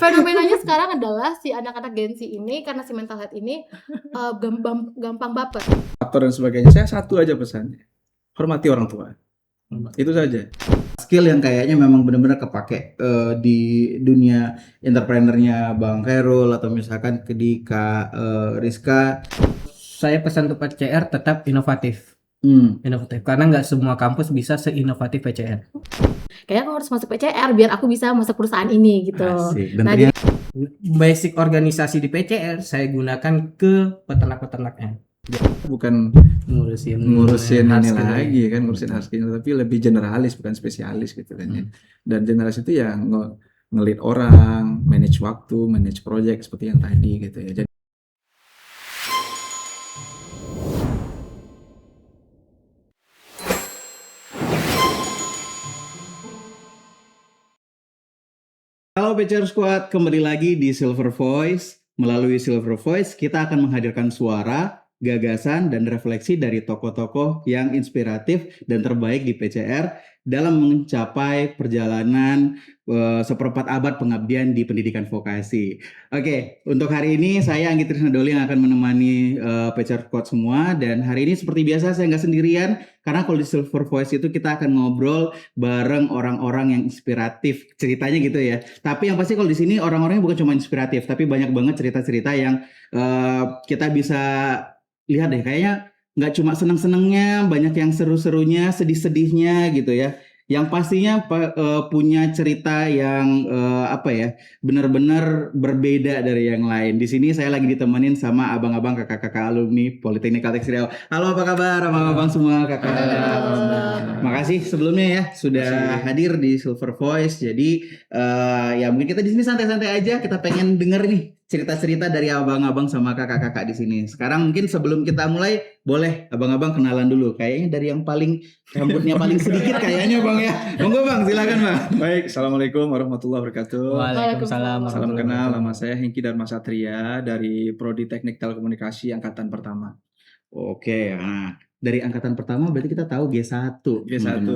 Fenomenanya sekarang adalah si anak-anak Gen Z ini karena si mental health ini gampang baper. Faktor dan sebagainya. Saya satu aja pesannya. Hormati orang tua. Itu saja. Skill yang kayaknya memang benar-benar kepake di dunia entrepreneurnya Bang Khairul atau misalkan di Kak Rizka. Saya pesan untuk PCR tetap inovatif. Inovatif karena nggak semua kampus bisa seinovatif PCR. Kayaknya aku harus masuk PCR biar aku bisa masuk perusahaan ini gitu. Asik. Dan Nah, ternyata Basic organisasi di PCR saya gunakan ke peternak-peternaknya. Bukan Ngurusin ini husky. lagi kan, ngurusin husky, tapi lebih generalis bukan spesialis gitu kan ya. Dan generalis itu yang ngelit orang, manage waktu, manage project seperti yang tadi gitu ya. Jadi halo PCR Squad, kembali lagi di Silver Voice. Melalui Silver Voice, kita akan menghadirkan suara, gagasan, dan refleksi dari tokoh-tokoh yang inspiratif dan terbaik di PCR dalam mencapai perjalanan seperempat abad pengabdian di pendidikan vokasi. Oke, untuk hari ini saya Anggi Trisnadoli yang akan menemani PCR Squad semua. Dan hari ini seperti biasa saya nggak sendirian, karena kalau di Silver Voice itu kita akan ngobrol bareng orang-orang yang inspiratif, ceritanya gitu ya. Tapi yang pasti kalau di sini orang-orangnya bukan cuma inspiratif, tapi banyak banget cerita-cerita yang kita bisa lihat deh. Kayaknya nggak cuma seneng-senengnya, banyak yang seru-serunya, sedih-sedihnya gitu ya. Yang pastinya punya cerita yang benar-benar berbeda dari yang lain. Di sini saya lagi ditemenin sama abang-abang, kakak-kakak alumni Politeknik Kalteks Riau. Halo, apa kabar abang-abang semua, kakak? Makasih sebelumnya ya sudah hadir di Silver Voice. Jadi ya mungkin kita di sini santai-santai aja. Kita pengen denger nih cerita-cerita dari abang-abang sama kakak-kakak di sini. Sekarang mungkin sebelum kita mulai, boleh abang-abang kenalan dulu. Kayaknya dari yang paling rambutnya paling sedikit kayaknya bang ya. Monggo bang, silakan bang. baik, assalamuallah warahmatullahi wabarakatuh. Waalaikumsalam. Salam kenal, nama saya Hengki Dharma Satria dari Prodi Teknik Telekomunikasi Angkatan Pertama. Oke, nah dari angkatan pertama berarti kita tahu G1. G1.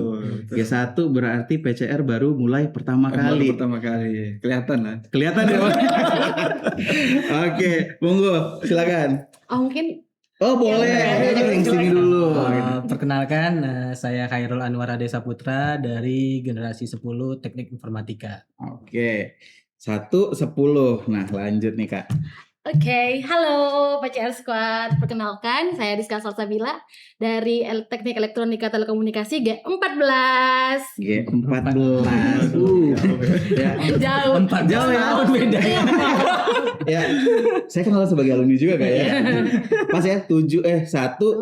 G1 berarti PCR baru mulai pertama kali. Pertama kali. Kelihatan lah. Kelihatan ya bang. Oke, monggo silakan. oh mungkin Oh boleh, Ya, yang sini dulu. Perkenalkan, saya Khairul Anwar Adesa Putra dari generasi 10 Teknik Informatika. Oke, 1, 10. Nah lanjut nih kak. Oke, halo PCR Squad. Perkenalkan, saya Rizka Salsabila dari Teknik Elektronika Telekomunikasi G14. G14. Ya. Jauh. 4 Jauh ya. tahun bedanya. Ya, saya kenal sebagai alumni juga kak ya. Pas ya 1, 7,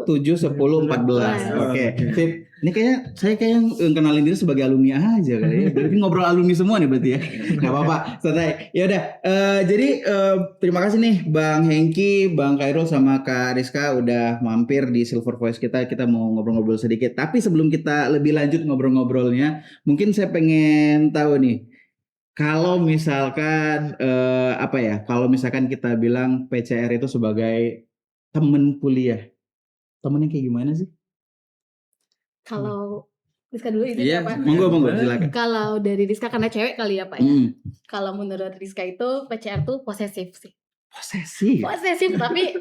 10, 14. Oke, sip. Ini saya kenalin diri sebagai alumni aja kali ya. Berarti ngobrol alumni semua nih berarti ya. Gak apa-apa, santai. Ya udah. Jadi terima kasih nih Bang Hengki, Bang Khairul sama Kak Rizka udah mampir di Silver Voice kita. Kita mau ngobrol-ngobrol sedikit. Tapi sebelum kita lebih lanjut ngobrol-ngobrolnya, mungkin saya pengen tahu nih. Kalau misalkan kalau misalkan kita bilang PCR itu sebagai temen kuliah, temennya kayak gimana sih? Kalau Rizka dulu itu Iya, apa? Monggo silakan. Kalau dari Rizka karena cewek kali ya Pak ya. Kalau menurut Rizka itu PCR tuh posesif sih. Posesif tapi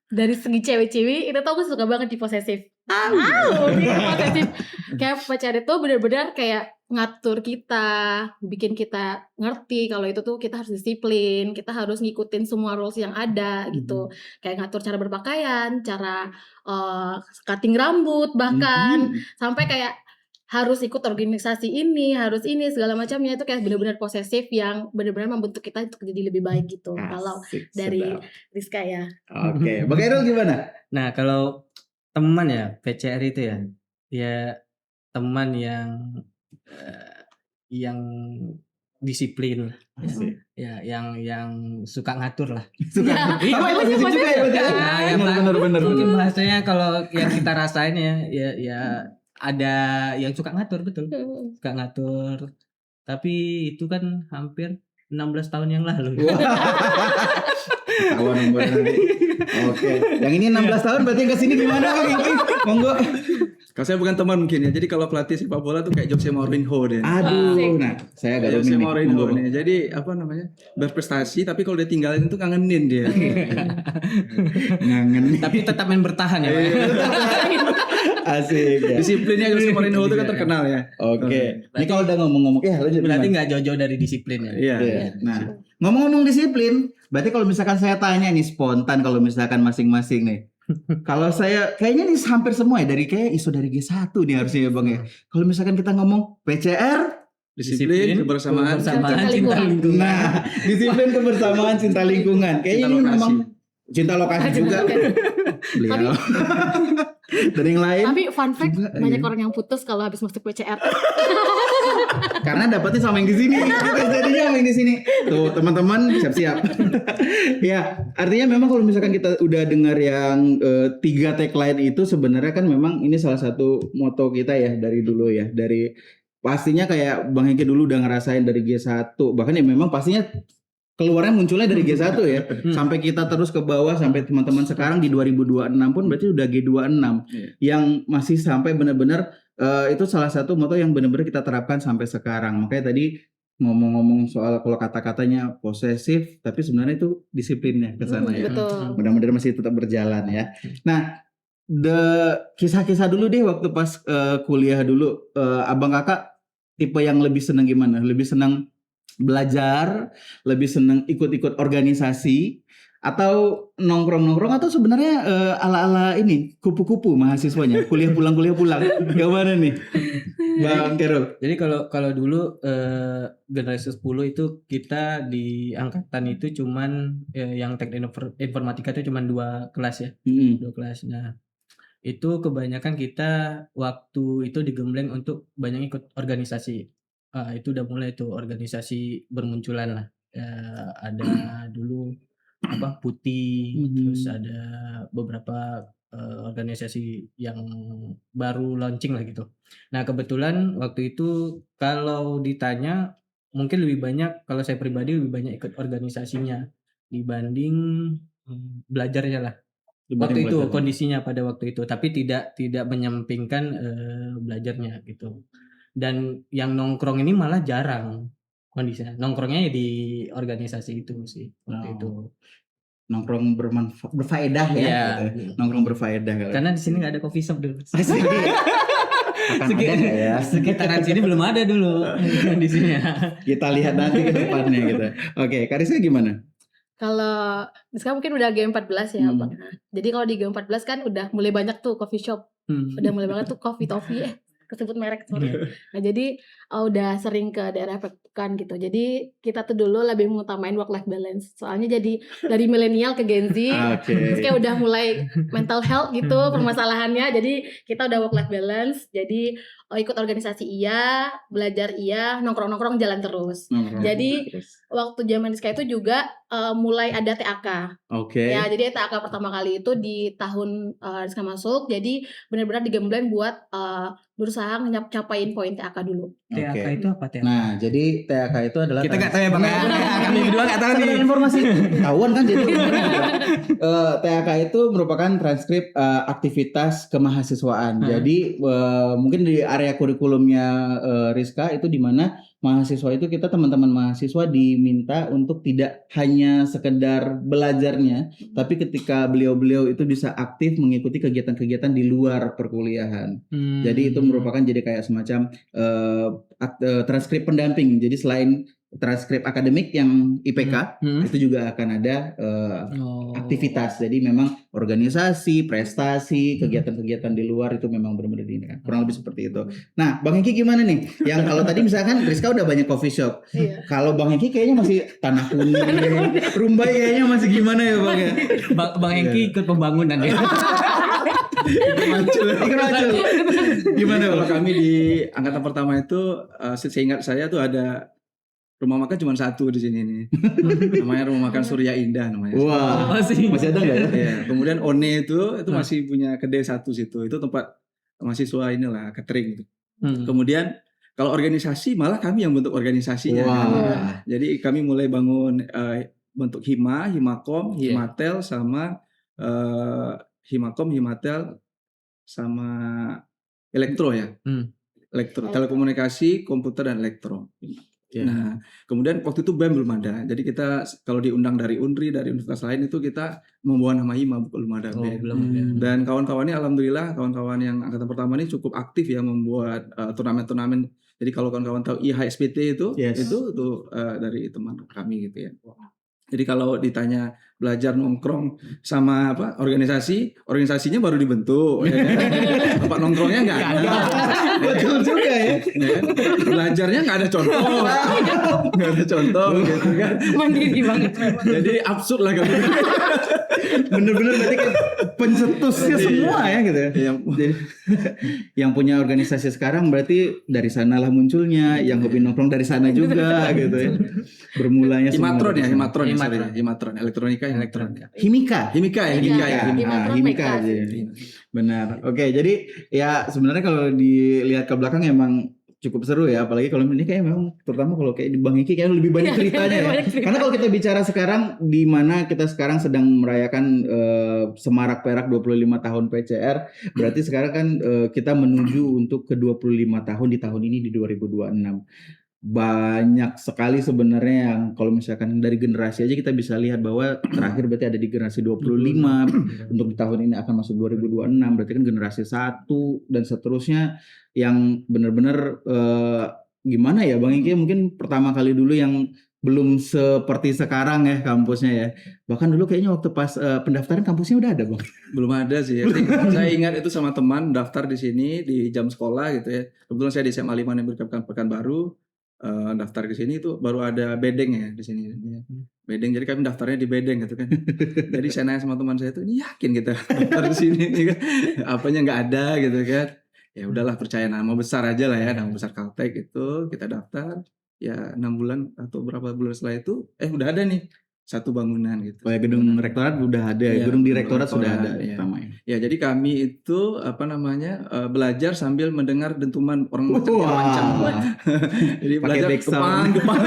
dari segi cewek-cewek itu tuh aku suka banget di posesif. Posesif. Kayak pacar itu benar-benar kayak ngatur kita, bikin kita ngerti kalau itu tuh kita harus disiplin, kita harus ngikutin semua rules yang ada gitu. Kayak ngatur cara berpakaian, cara cutting rambut bahkan sampai kayak harus ikut organisasi ini, harus ini segala macamnya itu kayak benar-benar posesif yang benar-benar membentuk kita untuk jadi lebih baik gitu. Kalau dari Rizka ya. Oke, Bang Khairul gimana? Nah, kalau teman ya PCR itu ya teman yang disiplin, ya yang suka ngatur lah. Iya, posesif juga ya berarti. Benar. Mungkin bahasanya kalau yang kita rasain ya ada yang suka ngatur, betul. Suka ngatur. Tapi itu kan hampir 16 tahun yang lalu. Kawan nomor nanti. Oke. Yang ini 16 tahun berarti yang kesini gimana Bang? Monggo. Kalau saya bukan teman mungkin ya. Jadi kalau pelatih sepak bola tuh kayak Jose Mourinho deh. Aduh, nah saya agak Jose rumit nih. Mourinho Monggo. nih. Jadi apa namanya? Berprestasi tapi kalau dia tinggalin tuh kangenin dia. Ngangen. Tapi tetap main bertahan ya, Pak. Asik ya. Disiplinnya Jose Mourinho itu kan terkenal ya. Oke. Ini kalau udah ngomong-ngomong lanjut. Berarti Mas. nggak jauh-jauh dari disiplin ya. Iya. Iya. Nah, ngomong-ngomong disiplin, berarti kalau misalkan saya tanya nih spontan kalau misalkan masing-masing nih. Kalau saya kayaknya nih hampir semua ya kayak isu dari G1 nih harusnya ya Bang ya. Kalau misalkan kita ngomong PCR, Disiplin, kebersamaan, cinta lingkungan. lingkungan. nah, disiplin kebersamaan cinta lingkungan. Kayaknya Cinta ini lokasi. memang cinta lokasi juga. Beliau. Dan yang lain Tapi fun fact, juga, banyak iya. orang yang putus kalau habis masuk PCR. karena dapatnya sama yang di sini, jadinya sama yang di sini. Tuh teman-teman siap-siap. Ya, artinya memang kalau misalkan kita udah dengar yang 3 tagline itu sebenarnya kan memang ini salah satu moto kita ya dari dulu ya. Dari pastinya kayak Bang Hengki dulu udah ngerasain dari G1, bahkan ya memang pastinya keluarnya munculnya dari G1 ya. Sampai kita terus ke bawah sampai teman-teman sekarang di 2026 pun berarti udah G26 yang masih sampai benar-benar itu salah satu moto yang benar-benar kita terapkan sampai sekarang. Makanya tadi ngomong-ngomong soal kalau kata-katanya posesif, tapi sebenarnya itu disiplinnya ke sana ya. Betul. Mudah-mudahan masih tetap berjalan ya. Nah, kisah-kisah dulu deh waktu pas kuliah dulu, abang kakak tipe yang lebih senang gimana? Lebih senang belajar, lebih senang ikut-ikut organisasi, atau nongkrong-nongkrong, atau sebenarnya ala-ala ini kupu-kupu mahasiswanya, kuliah pulang. Yang mana nih, Bang Kerol? Jadi kalau dulu generasi 10 itu kita di angkatan itu cuman yang teknik informatika itu cuman 2 kelas ya. 2 kelas. Nah, itu kebanyakan kita waktu itu digembleng untuk banyak ikut organisasi. Itu udah mulai tuh organisasi bermunculan lah. Ada dulu apa Putih, terus ada beberapa organisasi yang baru launching lah gitu. Nah, kebetulan waktu itu kalau ditanya mungkin lebih banyak, kalau saya pribadi lebih banyak ikut organisasinya dibanding belajarnya lah. Waktu itu kondisinya pada waktu itu, tapi tidak menyampingkan belajarnya gitu. Dan yang nongkrong ini malah jarang kondisinya. Nongkrongnya ya di organisasi itu sih waktu itu. Nongkrong berfaedah ya. Iya. Gitu. Nongkrong berfaedah kalau. Karena di sini nggak ada coffee shop dulu. Akan ada nggak ya? Sekitaran sini belum ada dulu kondisinya. Kita lihat nanti ke depannya gitu. Oke, Karisnya gimana? Kalau sekarang mungkin udah G14 ya, Bang. Jadi kalau di G14 kan udah mulai banyak tuh coffee shop. Udah mulai banget tuh coffee kesebut merek sorry. Nah, jadi udah sering ke daerah Pekan gitu. Jadi kita tuh dulu lebih mengutamain work life balance. Soalnya jadi dari milenial ke Gen Z, terus kayak udah mulai mental health gitu permasalahannya. Jadi kita udah work life balance. Jadi ikut organisasi iya, belajar iya, nongkrong-nongkrong jalan terus. Jadi waktu zaman di Sky itu juga mulai ada TAK. Oke. Ya, jadi TAK pertama kali itu di tahun Rizka masuk. Jadi benar-benar digembleng buat berusaha nyapain poin TAK dulu. TAK itu apa TAK? Nah, jadi TAK itu adalah Kita nggak tahu ya Bang. Kami berdua nggak tahu nih. informasi. Tahuan kan jadi. TAK itu merupakan transkrip aktivitas kemahasiswaan. Jadi mungkin di area kurikulumnya Rizka itu di mana mahasiswa itu kita teman-teman mahasiswa diminta untuk tidak hanya sekedar belajarnya, tapi ketika beliau-beliau itu bisa aktif mengikuti kegiatan-kegiatan di luar perkuliahan. Jadi itu merupakan jadi kayak semacam transkrip pendamping. Jadi selain transkrip akademik yang IPK itu juga akan ada aktivitas. Jadi memang organisasi, prestasi, kegiatan-kegiatan di luar itu memang benar-benar ini kan. Kurang lebih seperti itu. Nah, Bang Hengki gimana nih? Yang kalau tadi misalkan Rizka udah banyak coffee shop. Kalau Bang Hengki kayaknya masih tanah kuning, Rumbai kayaknya masih gimana ya Bang ya? Bang Hengki ikut pembangunan ya. Ikut macul. Gimana Kalau Bang? kami di angkatan pertama itu seingat saya tuh ada rumah makan cuma satu di sini nih. Namanya rumah makan Surya Indah namanya. Wah, Masih ada nggak ya? Ya, kemudian One itu masih punya kedai satu situ. Itu tempat mahasiswa inilah catering gitu. Kemudian kalau organisasi malah kami yang bentuk organisasinya. Wah. Jadi kami mulai bangun bentuk Himakom, Himatel sama Himakom, Himatel sama elektro ya. Elektro, telekomunikasi, komputer dan elektro. Ya. Nah, kemudian waktu itu BEM belum ada. Jadi kita kalau diundang dari UNRI, dari universitas lain itu kita membawa nama HIMA, belum ada BEM. Belum ada. Dan kawan-kawannya alhamdulillah kawan-kawan yang angkatan pertama ini cukup aktif ya membuat turnamen-turnamen. Jadi kalau kawan-kawan tahu IHSPT itu Yes. itu dari teman kami gitu ya. Jadi kalau ditanya belajar nongkrong sama organisasinya baru dibentuk. Ya kan? Tempat nongkrongnya nggak ada. Betul juga ya. Ya kan? Belajarnya nggak ada contoh, gitu kan. Mandiri banget. Jadi absurd lah kan. Bener-bener berarti kan pencetusnya semua ya gitu ya. Iya. Jadi yang punya organisasi sekarang berarti dari sanalah munculnya, yang hobi nongkrong dari sana juga gitu ya. Bermulanya semua Himatron dari ya, sana. Himatron, elektronika, elektronika. Himika. Himika ya. Himatron Himika Meka. aja. Benar. Oke, jadi ya sebenarnya kalau dilihat ke belakang emang cukup seru ya, apalagi kalau ini kayak memang terutama kalau kayak di Bang Iki kayak lebih banyak ceritanya ya. Banyak cerita. Karena kalau kita bicara sekarang di mana kita sekarang sedang merayakan Semarak Perak 25 tahun PCR, berarti sekarang kan kita menuju untuk ke 25 tahun di tahun ini di 2026. Banyak sekali sebenarnya yang kalau misalkan dari generasi aja kita bisa lihat bahwa terakhir berarti ada di generasi 25 untuk di tahun ini akan masuk 2026, berarti kan generasi 1 dan seterusnya yang benar-benar gimana ya Bang Iki, mungkin pertama kali dulu yang belum seperti sekarang ya kampusnya ya. Bahkan dulu kayaknya waktu pas pendaftaran kampusnya udah ada Bang. Belum ada sih. Saya ingat itu sama teman daftar di sini di jam sekolah gitu ya. Kebetulan saya di SMA 5 yang berkepan Pekanbaru. Daftar ke sini itu baru ada bedeng ya di sini. Bedeng, jadi kami daftarnya di bedeng gitu kan. Jadi saya nanya sama teman saya itu, ini yakin kita daftar di sini nih kan? Apanya nggak ada gitu kan? Ya udahlah percaya nama besar aja lah ya, nama besar Caltech itu kita daftar. Ya 6 bulan atau berapa bulan setelah itu, udah ada nih satu bangunan gitu. Oh ya, gedung rektorat udah ada, Iya, gedung direktorat sudah ada iya. pertamanya. Ya jadi kami itu belajar sambil mendengar dentuman orang macam-macam. Jadi Pakai belajar back sound. Jepang.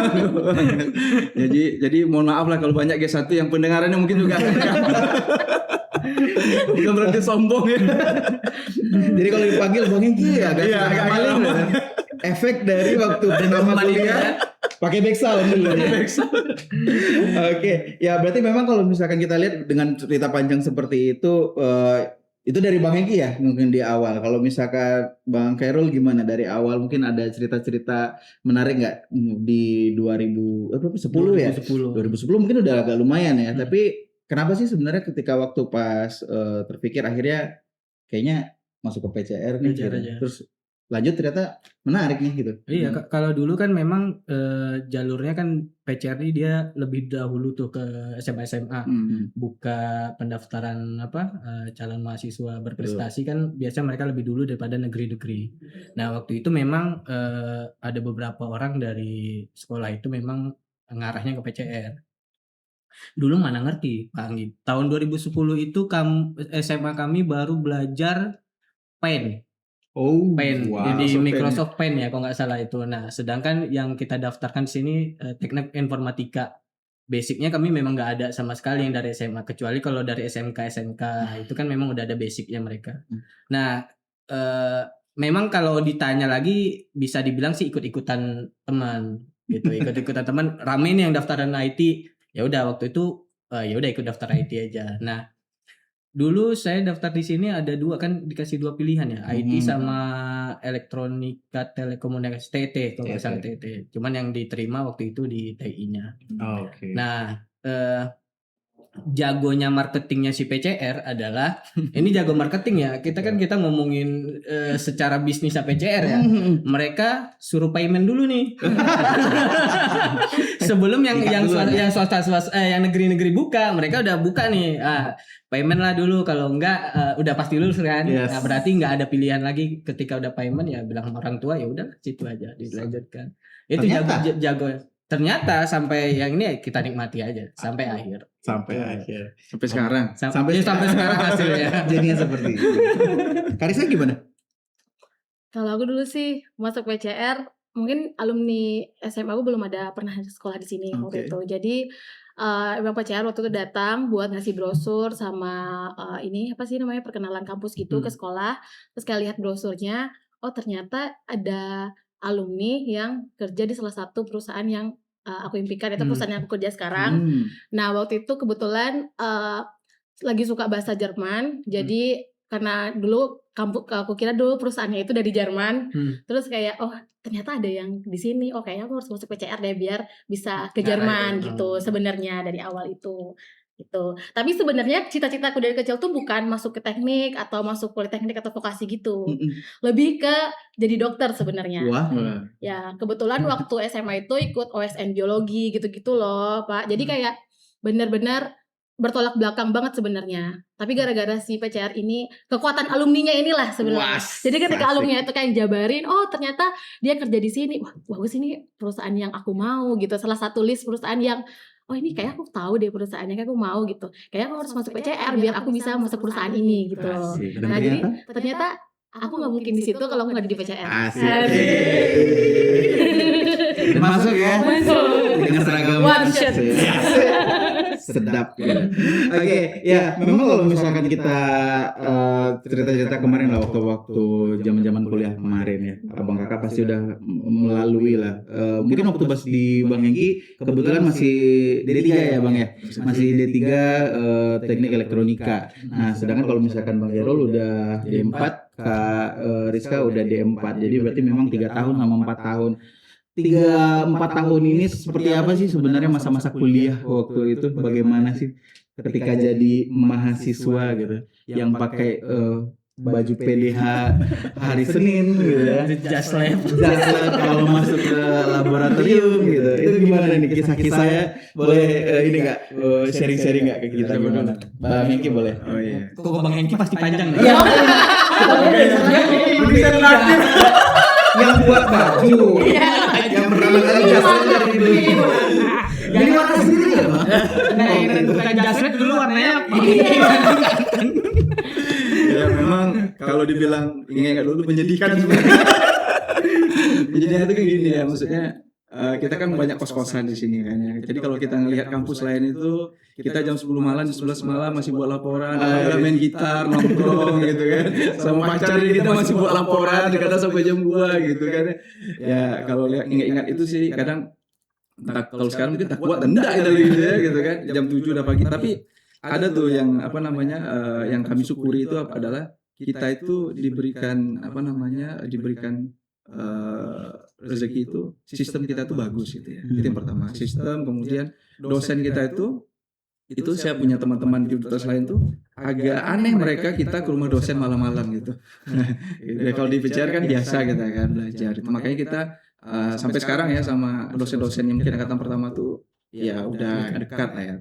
jadi mohon maaf lah kalau banyak G1 yang pendengarannya mungkin juga bukan berarti sombong ya. Jadi kalau dipanggil Bang Iki ya agak Iya, agak maling lama. ya. Efek dari waktu pertama kuliah pakai back sound dulu ya. Oke, ya berarti memang kalau misalkan kita lihat dengan cerita panjang seperti itu dari Bang Eki ya mungkin di awal. Kalau misalkan Bang Khairul gimana dari awal, mungkin ada cerita-cerita menarik nggak di 2010 ya? 2010 mungkin udah agak lumayan ya. Tapi kenapa sih sebenarnya ketika waktu pas terpikir akhirnya kayaknya masuk ke PCR nih, PCR gitu. aja. Terus lanjut ternyata menarik nih gitu. Iya, kalau dulu kan memang jalurnya kan PCR ini dia lebih dahulu tuh ke SMA buka pendaftaran calon mahasiswa berprestasi kan biasa mereka lebih dulu daripada negeri-negeri. Nah waktu itu memang ada beberapa orang dari sekolah itu memang ngarahnya ke PCR. Dulu mana ngerti Pak Anggi. Tahun 2010 itu SMA kami baru belajar Paint. Paint, wow. jadi Paint, Microsoft Paint ya kalau nggak salah itu. Nah, sedangkan yang kita daftarkan di sini teknik informatika. Basicnya kami memang nggak ada sama sekali yang dari SMA, kecuali kalau dari SMK itu kan memang udah ada basicnya mereka. Nah, memang kalau ditanya lagi bisa dibilang sih ikut-ikutan teman gitu, ikut-ikutan teman. Rame nih yang daftaran IT, ya udah waktu itu ya udah ikut daftar IT aja. Nah, dulu saya daftar di sini ada dikasih dua pilihan ya, IT sama elektronika telekomunikasi TT kalau nggak salah TT. Cuman yang diterima waktu itu di TI-nya. Oke. Nah, jagonya marketingnya si PCR adalah ini jago marketing ya. Kita ngomongin secara bisnisnya PCR ya. Mereka suruh payment dulu nih. Sebelum yang swasta yang negeri-negeri buka, mereka udah buka nih. Payment lah dulu, kalau enggak udah pasti lulus kan. Yes. Nah, berarti enggak ada pilihan lagi ketika udah payment ya bilang sama orang tua ya udah situ aja dilanjutkan. Itu jago. Ternyata sampai yang ini kita nikmati aja sampai akhir. Sampai akhir. Sampai sekarang. Sampai sekarang hasilnya. Jadinya seperti itu. Karisa gimana? Kalau aku dulu sih masuk PCR, mungkin alumni SMA aku belum ada pernah sekolah di sini waktu itu. Jadi Bang PCR waktu itu datang buat ngasih brosur sama ini apa sih namanya perkenalan kampus gitu ke sekolah. Terus kayak lihat brosurnya, oh ternyata ada alumni yang kerja di salah satu perusahaan yang aku impikan, itu perusahaan yang aku kerja sekarang. Nah waktu itu kebetulan lagi suka bahasa Jerman, jadi karena dulu aku kira dulu perusahaannya itu dari Jerman, terus kayak oh ternyata ada yang di sini, oh kayaknya aku harus masuk PCR deh biar bisa ke Jerman gitu sebenarnya dari awal itu gitu. Tapi sebenarnya cita-citaku dari kecil tuh bukan masuk ke teknik atau masuk politeknik atau vokasi gitu, lebih ke jadi dokter sebenarnya. Ya kebetulan waktu SMA itu ikut OSN biologi gitu-gitu loh Pak, jadi kayak benar-benar bertolak belakang banget sebenarnya. Tapi gara-gara si PCR ini, kekuatan alumninya inilah sebenarnya. Jadi ketika alumni itu kayak jabarin, oh ternyata dia kerja di sini. Wah, bagus, ini perusahaan yang aku mau gitu. Salah satu list perusahaan yang oh ini kayak aku tahu deh perusahaannya, kayak aku mau gitu. Kayak aku harus masuk PCR biar aku bisa masuk perusahaan ini gitu. Nah, jadi ternyata aku nggak mungkin di situ kalau aku nggak di PCR. Masuk ya. Masuk. Dengan seragam. One shot. Sedap ya. Oke, ya memang kalau misalkan kita cerita-cerita kemarin lah waktu zaman-zaman kuliah kemarin ya, abang kakak pasti udah melalui lah. Mungkin waktu pas di Bang Hengki kebetulan masih D3 ya Bang ya, masih D3 teknik elektronika. Nah sedangkan kalau misalkan Bang Gerol udah D4, Kak Rizka udah D4, jadi berarti memang 3 tahun sama 4 tahun. 3-4 tahun ini seperti apa sih sebenarnya masa-masa kuliah waktu itu, bagaimana sih ketika jadi mahasiswa gitu yang pakai baju PDH hari Senin gitu ya, Just lab kalau masuk ke laboratorium gitu, itu gimana nih kisah-kisahnya? Boleh ini nggak sharing-sharing nggak ke kita gimana? Bang Hengki boleh? Oh iya. Kok Bang Hengki pasti panjang nih. Bisa dilatih. Yang buat baju, yang pertama kali jasnya dari dulu. Jadi warna sendiri ya Bang? Nah, yang tentukan jasnya dulu warnanya apa? Ya memang kalau dibilang ingat dulu menyedihkan sebenarnya. Menyedihkan itu kayak gini ya, maksudnya kita kan banyak kos-kosan di sini kan ya. Jadi kalau kita ngelihat kampus lain itu kita jam 10 malam, jam 11 malam masih buat laporan, main gitar, nongkrong gitu kan. Sama pacar kita masih buat laporan kadang sampai jam 2 gitu kan. Ya kalau ingat-ingat itu sih kadang kalau sekarang mungkin tak kuat dan enggak gitu ya gitu kan. Jam 7 udah pagi, tapi ada tuh yang apa namanya yang kami syukuri itu adalah kita itu diberikan rezeki itu, sistem kita itu bagus gitu ya. Itu yang pertama, sistem. Kemudian dosen kita itu saya punya teman-teman di universitas lain tuh agak aneh, mereka kita ke rumah dosen malam-malam gitu. Ya, kalau di PCR kan biasa kita kan belajar. Makanya kita sampai sekarang ya sama dosen-dosen yang mungkin angkatan pertama tuh ya udah dekat lah ya.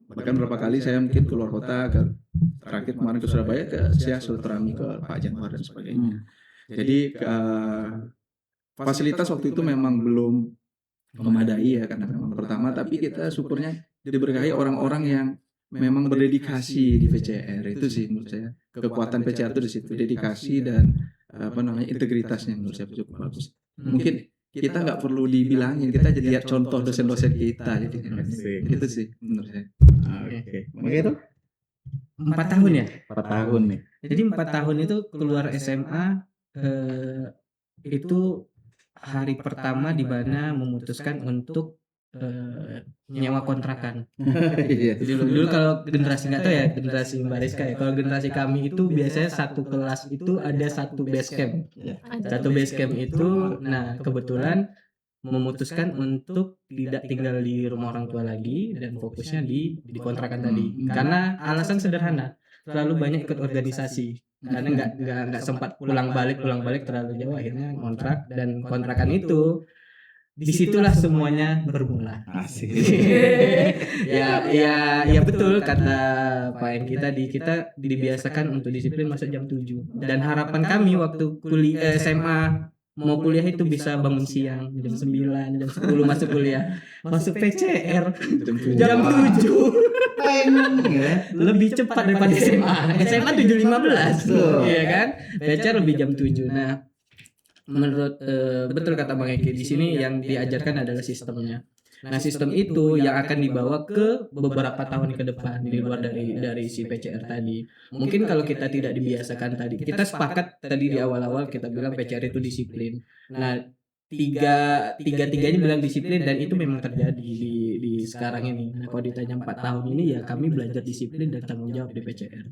Bahkan berapa kali saya mungkin keluar kota, terakhir kemarin ke Surabaya ke silaturahmi ke Pak Januar dan sebagainya. Jadi fasilitas waktu itu memang belum memadai ya, karena memang pertama, tapi kita syukurnya diberkahi orang-orang yang memang berdedikasi di PCR. Itu sih menurut saya kekuatan PCR itu di situ, dedikasi dan integritasnya menurut saya cukup bagus. Mungkin kita nggak perlu dibilangin, kita jadi lihat contoh dosen-dosen kita, jadi itu sih menurut saya. Oke. Begitu? 4 tahun ya? 4 tahun nih. Jadi 4 tahun itu keluar SMA itu hari pertama di mana memutuskan untuk nyewa kontrakan. Dulu kalau generasi nggak tahu ya, generasi Mbak Rizka ya. Kalau generasi kami itu biasanya satu kelas itu ada satu base camp. Satu base camp itu, nah kebetulan memutuskan untuk tidak tinggal di rumah orang tua lagi dan fokusnya di kontrakan tadi. Karena alasan sederhana, terlalu banyak ikut organisasi. Karena nggak sempat pulang balik terlalu jauh, akhirnya kontrak, dan kontrakan itu disitulah semuanya bermula. Asik. ya betul kata Pak Engki tadi, kita dibiasakan untuk disiplin masuk jam 7, dan harapan kami waktu kuliah SMA mau kuliah itu bisa bangun siang jam 9, jam 10 masuk kuliah, masuk PCR jam 7. Lebih cepat daripada SMA 7.15, ya kan? PCR lebih jam 7. Nah, menurut betul kata Bang Eki, di sini yang diajarkan adalah sistemnya. Nah, sistem itu yang akan dibawa ke beberapa tahun ke depan di luar dari si PCR tadi. Mungkin kalau kita tidak dibiasakan tadi, kita sepakat tadi di awal-awal kita bilang PCR itu disiplin. Nah, tiganya bilang disiplin dan itu memang terjadi di sekarang ini. Nah, kalau ditanya 4 tahun ini ya kami belajar disiplin dan tanggung jawab di PCR.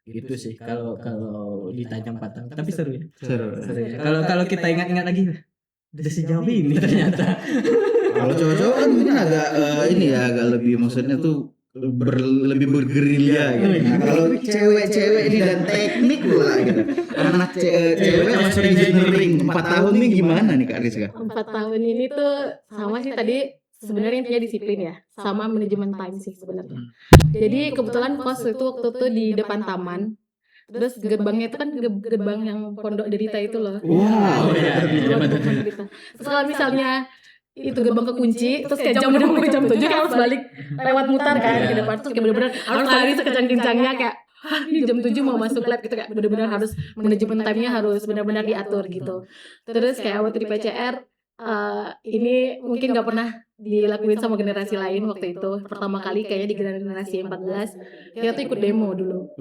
Gitu sih kalau ditanya 4 tahun. Tapi seru ya. Seru. Ya. Kalau kita ingat-ingat lagi udah sejauh ini ternyata. Kalau cowok-cowok kan mungkin agak ini ya, agak lebih maksudnya tuh lebih bergerilya gitu. Nah, kalau cewek-cewek ini dan teknik pula gitu. Anak cewek masuk engineering 4 tahun nih gimana nih Kak Rizka? 4 tahun ini tuh sama sih tadi sebenarnya intinya disiplin ya, sama manajemen time sih sebenarnya. Jadi kebetulan kos itu waktu itu di depan taman. Terus gerbangnya itu kan gerbang yang Pondok Derita itu loh. Wow. Gerbang Pondok Derita. Terus kalau misalnya itu gerbang kekunci, terus kayak jam udah mau jam 7 kan harus balik lewat mutar kan ke depan, terus kayak bener-bener harus lari sekencang-kencangnya kayak ini jam 7 mau masuk lab gitu, kayak bener-bener harus manajemen time-nya harus benar-benar diatur gitu. Terus kayak waktu di PCR ini mungkin nggak pernah dilakuin sama generasi lain waktu itu. Pertama kali kayaknya di generasi 14 kita tuh ikut demo dulu.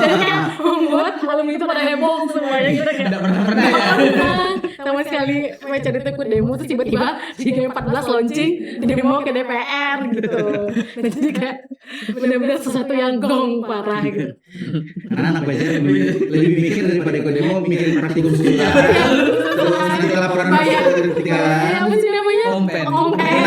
Jadi kayak membuat malam itu pada heboh semuanya gitu kayak Tidak pernah ya. sama sekali PCR itu ikut demo, terus tiba-tiba di G14 launching demo ke DPR gitu. Nah, jadi kayak benar-benar sesuatu yang gong parah gitu. Karena anak PCR lebih mikir daripada ikut demo, mikirin praktikum sebentar. Ketika laporan ketika Apa sih namanya? Kompen.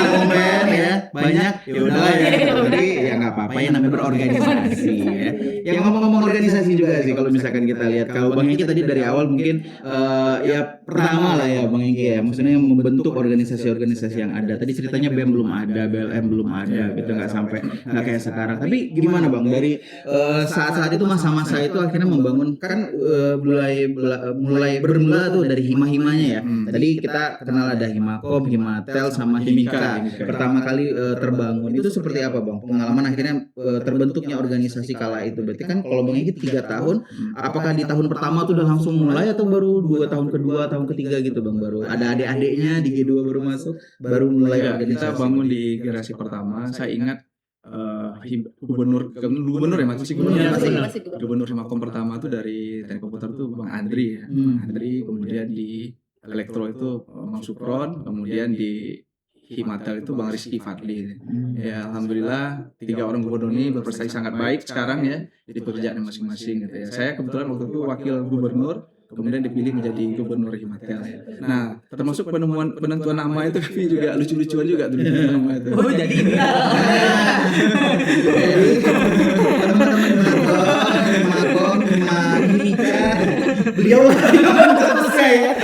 komen ya banyak, ya udah ya. Jadi ya nggak apa-apa ya, namanya berorganisasi ya. Yang ngomong-ngomong organisasi juga sih, kalau misalkan kita lihat kalau Bang Engki tadi dari awal mungkin ya pertama lah ya Bang Engki ya, maksudnya membentuk organisasi-organisasi yang ada. Tadi ceritanya BEM belum ada, BLM belum ada gitu, nggak kayak sekarang. Tapi gimana Bang, dari saat-saat itu masa-masa itu akhirnya membangun kan mulai bermula tuh dari hima-himanya ya. Tadi kita kenal ada Himakom, Himatel sama Himika. Pertama kali terbangun itu seperti apa Bang? Pengalaman akhirnya terbentuknya organisasi kala itu. Berarti kan kalau Bang Engki 3 tahun, apakah di tahun pertama tuh udah langsung mulai atau baru 2 tahun kedua, tahun ketiga gitu Bang, baru ada adik-adiknya di G2 baru masuk, baru mulai Ya, organisasi. kita bangun di generasi pertama. Saya ingat gubernur ya masih gubernur Himakom pertama tuh dari Teknik Komputer tuh Bang Andri ya. Bang Andri, kemudian di Elektro itu Bang Supron, kemudian di Himatel itu Bang Rizky Fadli. Ya alhamdulillah 3 orang gubernur ini berprestasi sangat baik sekarang ya di pekerjaan masing-masing gitu ya. Saya kebetulan waktu itu wakil gubernur, kemudian dipilih menjadi gubernur Himatel ya. Nah, termasuk penentuan nama itu tapi juga lucu-lucuan juga tuh nama itu. Oh, jadi ini. Teman-teman Himakom, Himika, beliau selesai ya.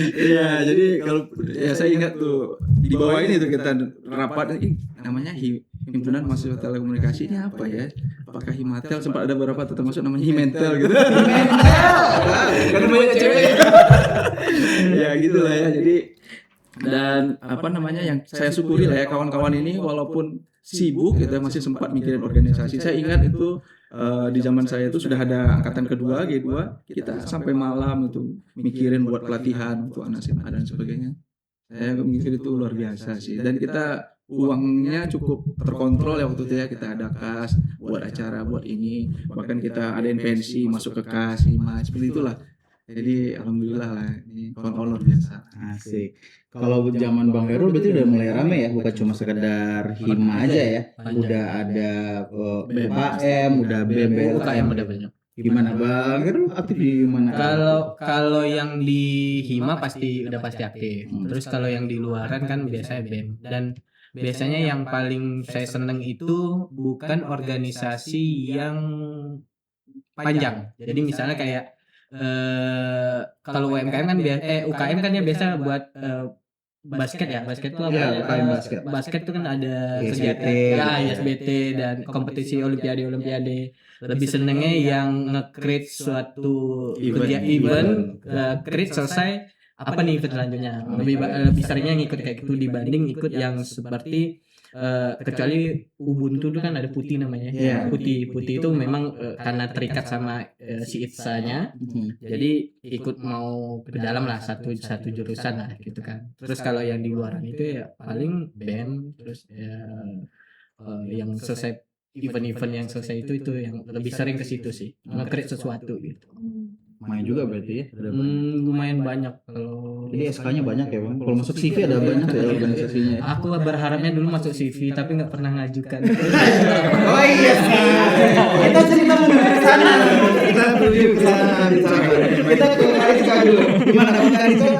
Iya, jadi kalau ya saya ingat tuh di bawah ini tuh kita rapat namanya Himpunan Mahasiswa Telekomunikasi, ini apa ya? Apakah Himatel, sempat ada beberapa tuh termasuk namanya Himentel gitu. Karena banyak cewek. Ya gitulah ya. Jadi dan apa namanya yang saya syukuri lah ya, kawan-kawan ini walaupun sibuk gitu masih sempat mikirin organisasi. Saya ingat itu di zaman saya itu sudah ada angkatan kedua G2, kita sampai malam itu mikirin buat pelatihan untuk anak SMA dan sebagainya. Saya mikir itu luar biasa sih, dan kita uangnya cukup terkontrol ya waktu itu ya. Kita ada kas buat acara, buat ini, bahkan kita ada pensi masuk ke kas, seperti itulah. Jadi alhamdulillah lah, ini kawan-kawan luar biasa. Asik. Kalau zaman Bang Herul berarti udah mulai rame ya, bukan cuma sekedar hima aja ya. Udah ada UKM, udah BEM, UKM udah banyak. Gimana Bang Herul aktif di mana? Kalau yang di Hima udah pasti aktif. Terus kalau yang di luaran kan biasanya BEM, dan biasanya yang paling saya seneng itu bukan organisasi yang panjang. Jadi misalnya kayak kalau UMKM kan UKM kan ya biasa buat basket ya. Basket itu apa? Ya, UKM basket. Basket itu kan ada ISBT. kegiatan ya, ISBT dan kompetisi olimpiade. Lebih senengnya yang nge-create suatu event create selesai apa nih event selanjutnya. Lebih seringnya ngikut kayak gitu dibanding ikut yang seperti kecuali Ubuntu itu kan ada putih namanya. Iya. Putih itu memang karena terikat sama si ITSA-nya, jadi ikut mau ke dalam lah satu jurusan lah gitu kan. Terus kalau yang di luaran itu ya paling BEM, terus ya yang selesai event-event yang selesai itu yang lebih sering ke situ sih, nge-create sesuatu gitu. Main juga berarti ya. Ada Lumayan banyak kalau. Jadi SK-nya banyak ya Bang. Kalau masuk CV ada banyak ya organisasinya. Aku berharapnya dulu masuk CV tapi nggak pernah ngajukan. Oh iya sih. Kita cerita menuju ke sana. Kita menuju ke sana. Kita ke Karisa dulu. Gimana Bang Karisa?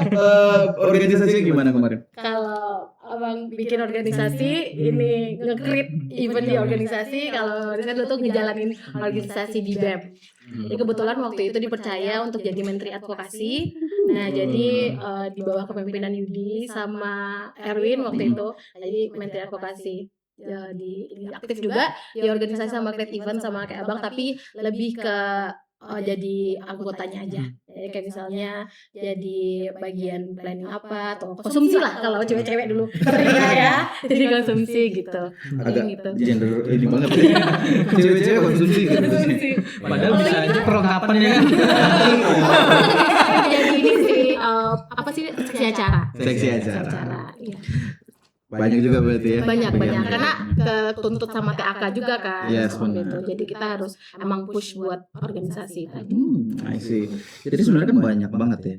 Organisasinya gimana kemarin? Kalau abang bikin organisasi, ini nge-create event di organisasi. Kalau saya dulu tuh ngejalanin organisasi di BEM. Jadi kebetulan waktu itu dipercaya untuk jadi menteri advokasi. Nah jadi di bawah kepemimpinan Yudi sama Erwin waktu itu, jadi menteri advokasi. Jadi aktif juga di organisasi sama create event sama kayak abang, tapi lebih ke jadi anggotanya aja. Jadi kayak misalnya jadi bagian planning apa atau konsumsi lah kalau cewek-cewek dulu seringnya ya. Jadi konsumsi gitu. Agak gitu. gender ini banget ya. Cewek-cewek konsumsi gitu. Padahal bisa aja perlengkapan ya kan. Jadi ini sih apa sih seksi acara. Seksi acara. Iya. Banyak juga berarti ya. Banyak karena ketuntut sama TAK juga kan. Yes, benar. Gitu. Jadi kita harus emang push buat organisasi tadi. I see. Jadi sebenarnya kan banyak banget ya.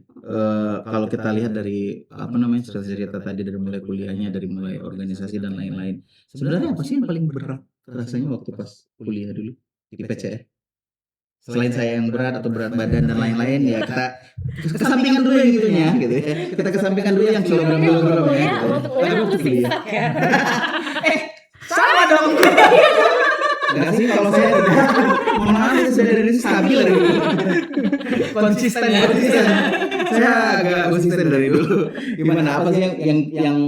Kalau kita lihat dari apa namanya cerita tadi, dari mulai kuliahnya, dari mulai organisasi dan lain-lain. Sebenarnya apa sih yang paling berat rasanya waktu pas kuliah dulu di PCR? Selain saya yang berat atau berat badan dan lain-lain, ya kita kesampingkan dulu yang gitunya gitu ya. Kita kesampingkan dulu yang kilogram-kilogram ya gitu. Kita waktu kuliah. Sama dong. Enggak sih, kalau saya mohon maaf, saya dari sini stabil dari dulu. Konsisten. Saya agak konsisten dari dulu. Gimana, apa sih yang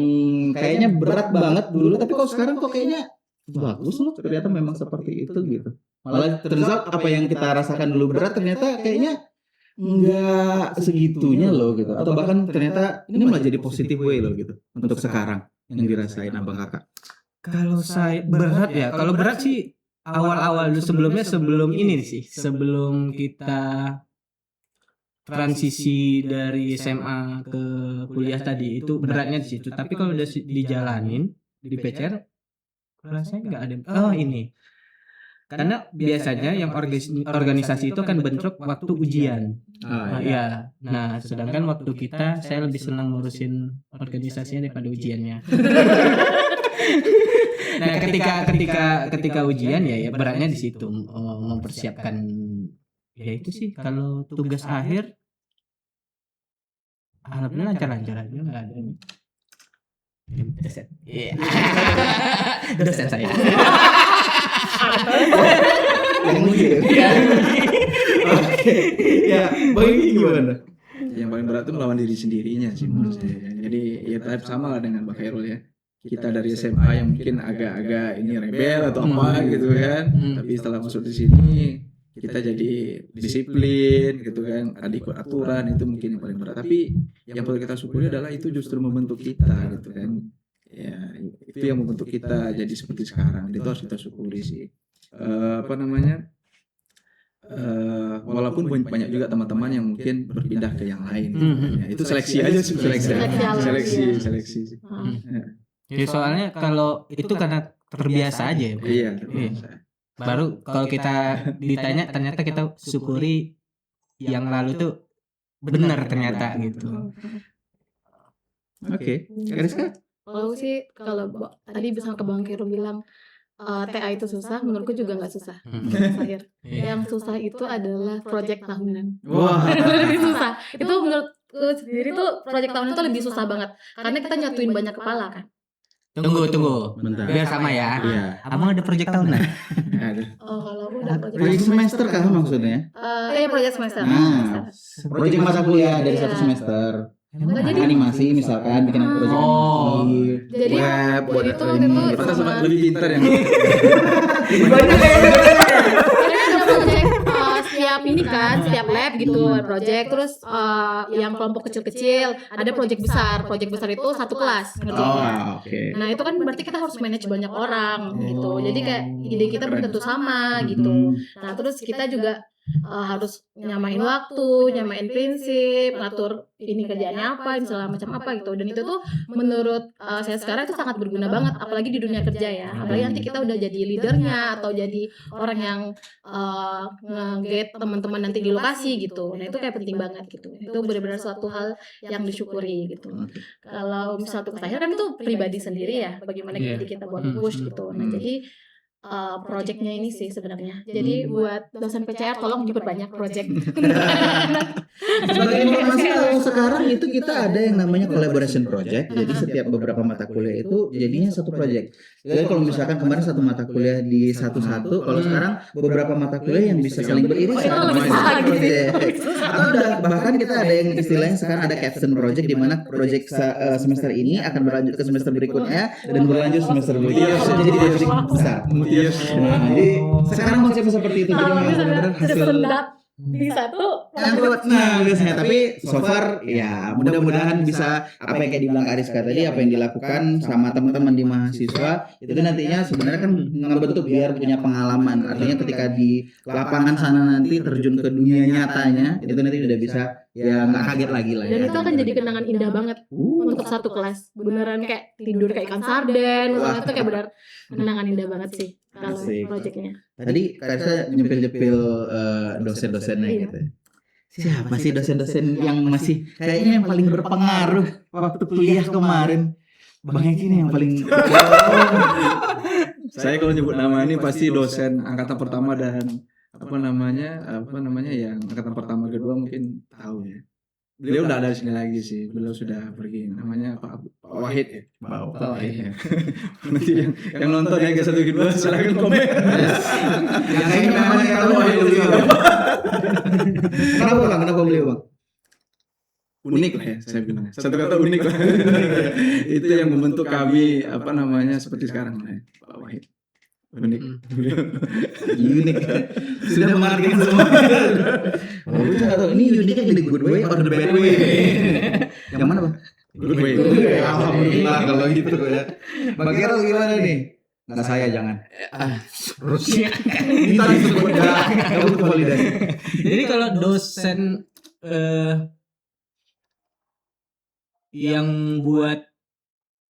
kayaknya berat banget dulu, tapi kok sekarang kok kayaknya bagus loh, ternyata memang seperti itu gitu. Malah ternyata apa yang kita rasakan dulu berat ternyata kayaknya enggak segitunya loh gitu. Atau bahkan ternyata ini malah jadi positive way loh gitu untuk sekarang yang dirasain abang kakak. Kalau saya berat ya, kalau berat sih awal-awal dulu sebelum ini sih, sebelum kita transisi dari SMA ke kuliah tadi itu beratnya di situ. Tapi kalau udah dijalanin di PCR rasanya nggak ada. Oh ini, karena biasanya yang organisasi itu kan bentrok waktu ujian. Ya. Nah, sedangkan waktu kita saya lebih senang ngurusin organisasinya daripada ujiannya. Nah, ketika ujian ya beratnya di situ, mempersiapkan ya itu sih. Kalau tugas akhir alhamdulillah lancar-lancar aja, nggak ada. Dosen saya. Yang mungkin. Oke. Ya, bagi gimana? Yang paling berat itu melawan diri sendirinya sih menurut saya. Jadi ya tahap sama lah dengan Mbak Khairul ya. Kita dari SMA yang mungkin agak-agak ini rebel atau apa gitu kan. Tapi setelah masuk di sini kita jadi disiplin gitu kan, ada ikut aturan, itu mungkin yang paling berat. Tapi yang perlu kita syukuri adalah itu justru membentuk kita gitu kan. Ya, itu yang membentuk kita jadi seperti sekarang. Itu harus kita syukuri sih. Walaupun banyak juga teman-teman yang mungkin berpindah ke yang lain gitu. Ya, itu seleksi aja sih, seleksi sih. Ya, soalnya kalau itu karena terbiasa aja ya. Iya, terbiasa. Baru kalau kita ditanya ternyata kita syukuri yang lalu tuh benar ternyata gitu. Oke. Kariska? Kalau sih kalau tadi bisa ke Bang Khairul bilang TA itu susah, menurutku juga nggak susah. Yang susah itu adalah proyek tahunan. Wah. Lebih susah. Itu menurutku sendiri tuh proyek tahunan itu lebih susah banget karena kita nyatuin banyak kepala kan. Tunggu. Bentar. Biar sama ya. Iya. Abang ada proyek tahunan? Ada. Oh, kalau udah Proyek semester kah maksudnya? Iya proyek semester. Nah, proyek masa kuliah dari satu semester. Jadi Animasi misalkan, bikin proyek animasi. Jadi web buat itu waktu itu Kita sama lebih pintar yang karena ada proyek setiap setiap ini kan, setiap lab gitu project. Terus yang kelompok kecil-kecil ada project besar. Project besar itu satu kelas ngerjainnya. Oke. Nah itu kan berarti kita harus manage banyak orang gitu. Jadi kayak ide kita belum tentu sama gitu. Nah terus kita juga harus nyamain waktu, nyamain prinsip, ngatur ini kerjaannya apa, ini segala macam apa gitu. Dan itu tuh menurut saya sekarang itu sangat berguna banget, apalagi di dunia kerja ya. Apalagi nanti kita udah jadi leadernya atau jadi orang yang nge-guide teman-teman nanti di lokasi gitu. Nah itu kayak penting banget gitu. Itu benar-benar suatu hal yang disyukuri gitu. Kalau misal tugas akhir kan itu pribadi sendiri ya, bagaimana kita buat push gitu. Nah jadi projectnya ini sih sebenarnya. Jadi buat dosen PCR tolong diperbanyak project. Sebagai informasi kalau sekarang itu kita ada yang namanya collaboration project. Jadi setiap beberapa mata kuliah itu jadinya satu project. Jadi kalau misalkan kemarin satu mata kuliah di satu-satu, kalau sekarang beberapa mata kuliah yang bisa saling beririsan. Atau bahkan kita ada yang istilahnya sekarang ada capstone project, di mana project semester ini akan berlanjut ke semester berikutnya dan berlanjut semester berikutnya. Jadi project besar. Nah, jadi sekarang konsepnya seperti itu. Jadi memang benar-benar hasil di satu nah biasanya, tapi so far ya mudah-mudahan bisa apa yang kayak dibilang Ariska tadi, apa yang dilakukan sama teman-teman di mahasiswa itu nantinya sebenarnya kan ngebentuk biar punya pengalaman. Artinya ketika di lapangan sana nanti terjun ke dunia nyatanya itu nanti udah bisa ya nggak kaget lagi lah. Dan itu akan jadi kenangan indah banget untuk satu kelas. Beneran kayak tidur kayak ikan sarden. Itu kayak benar kenangan indah banget sih kalau projectnya. Tadi Karisa nyepil-nyepil dosen-dosennya gitu. Siapa sih dosen-dosen yang masih kayaknya yang paling berpengaruh waktu kuliah kemarin? Bang Eki ini yang paling Saya kalau nyebut nama ini pasti dosen angkatan pertama dan apa namanya yang angkatan pertama kedua mungkin tahu ya. Beliau udah ada di sini lagi sih, beliau sudah pergi. Namanya Pak Wahid ya. Pak Wahid ya. Nanti yang nonton yang ke 1 ke 2 silakan komen. yang kayaknya namanya kalau Wahid beliau. Kenapa beliau Bang? Unik lah ya saya bilang. Satu kata unik lah. Itu yang membentuk kami apa namanya seperti sekarang lah ya, Pak Wahid. Unik. Unik. Sudah mengartikan semua. Oh, itu nggak tahu ini uniknya in the good way or the bad way. Yang mana Bang? Good way. Alhamdulillah kalau gitu ya. Bang Gerald gimana nih? Nggak saya jangan. Terus kita disebut nggak butuh validasi. Jadi kalau dosen yang buat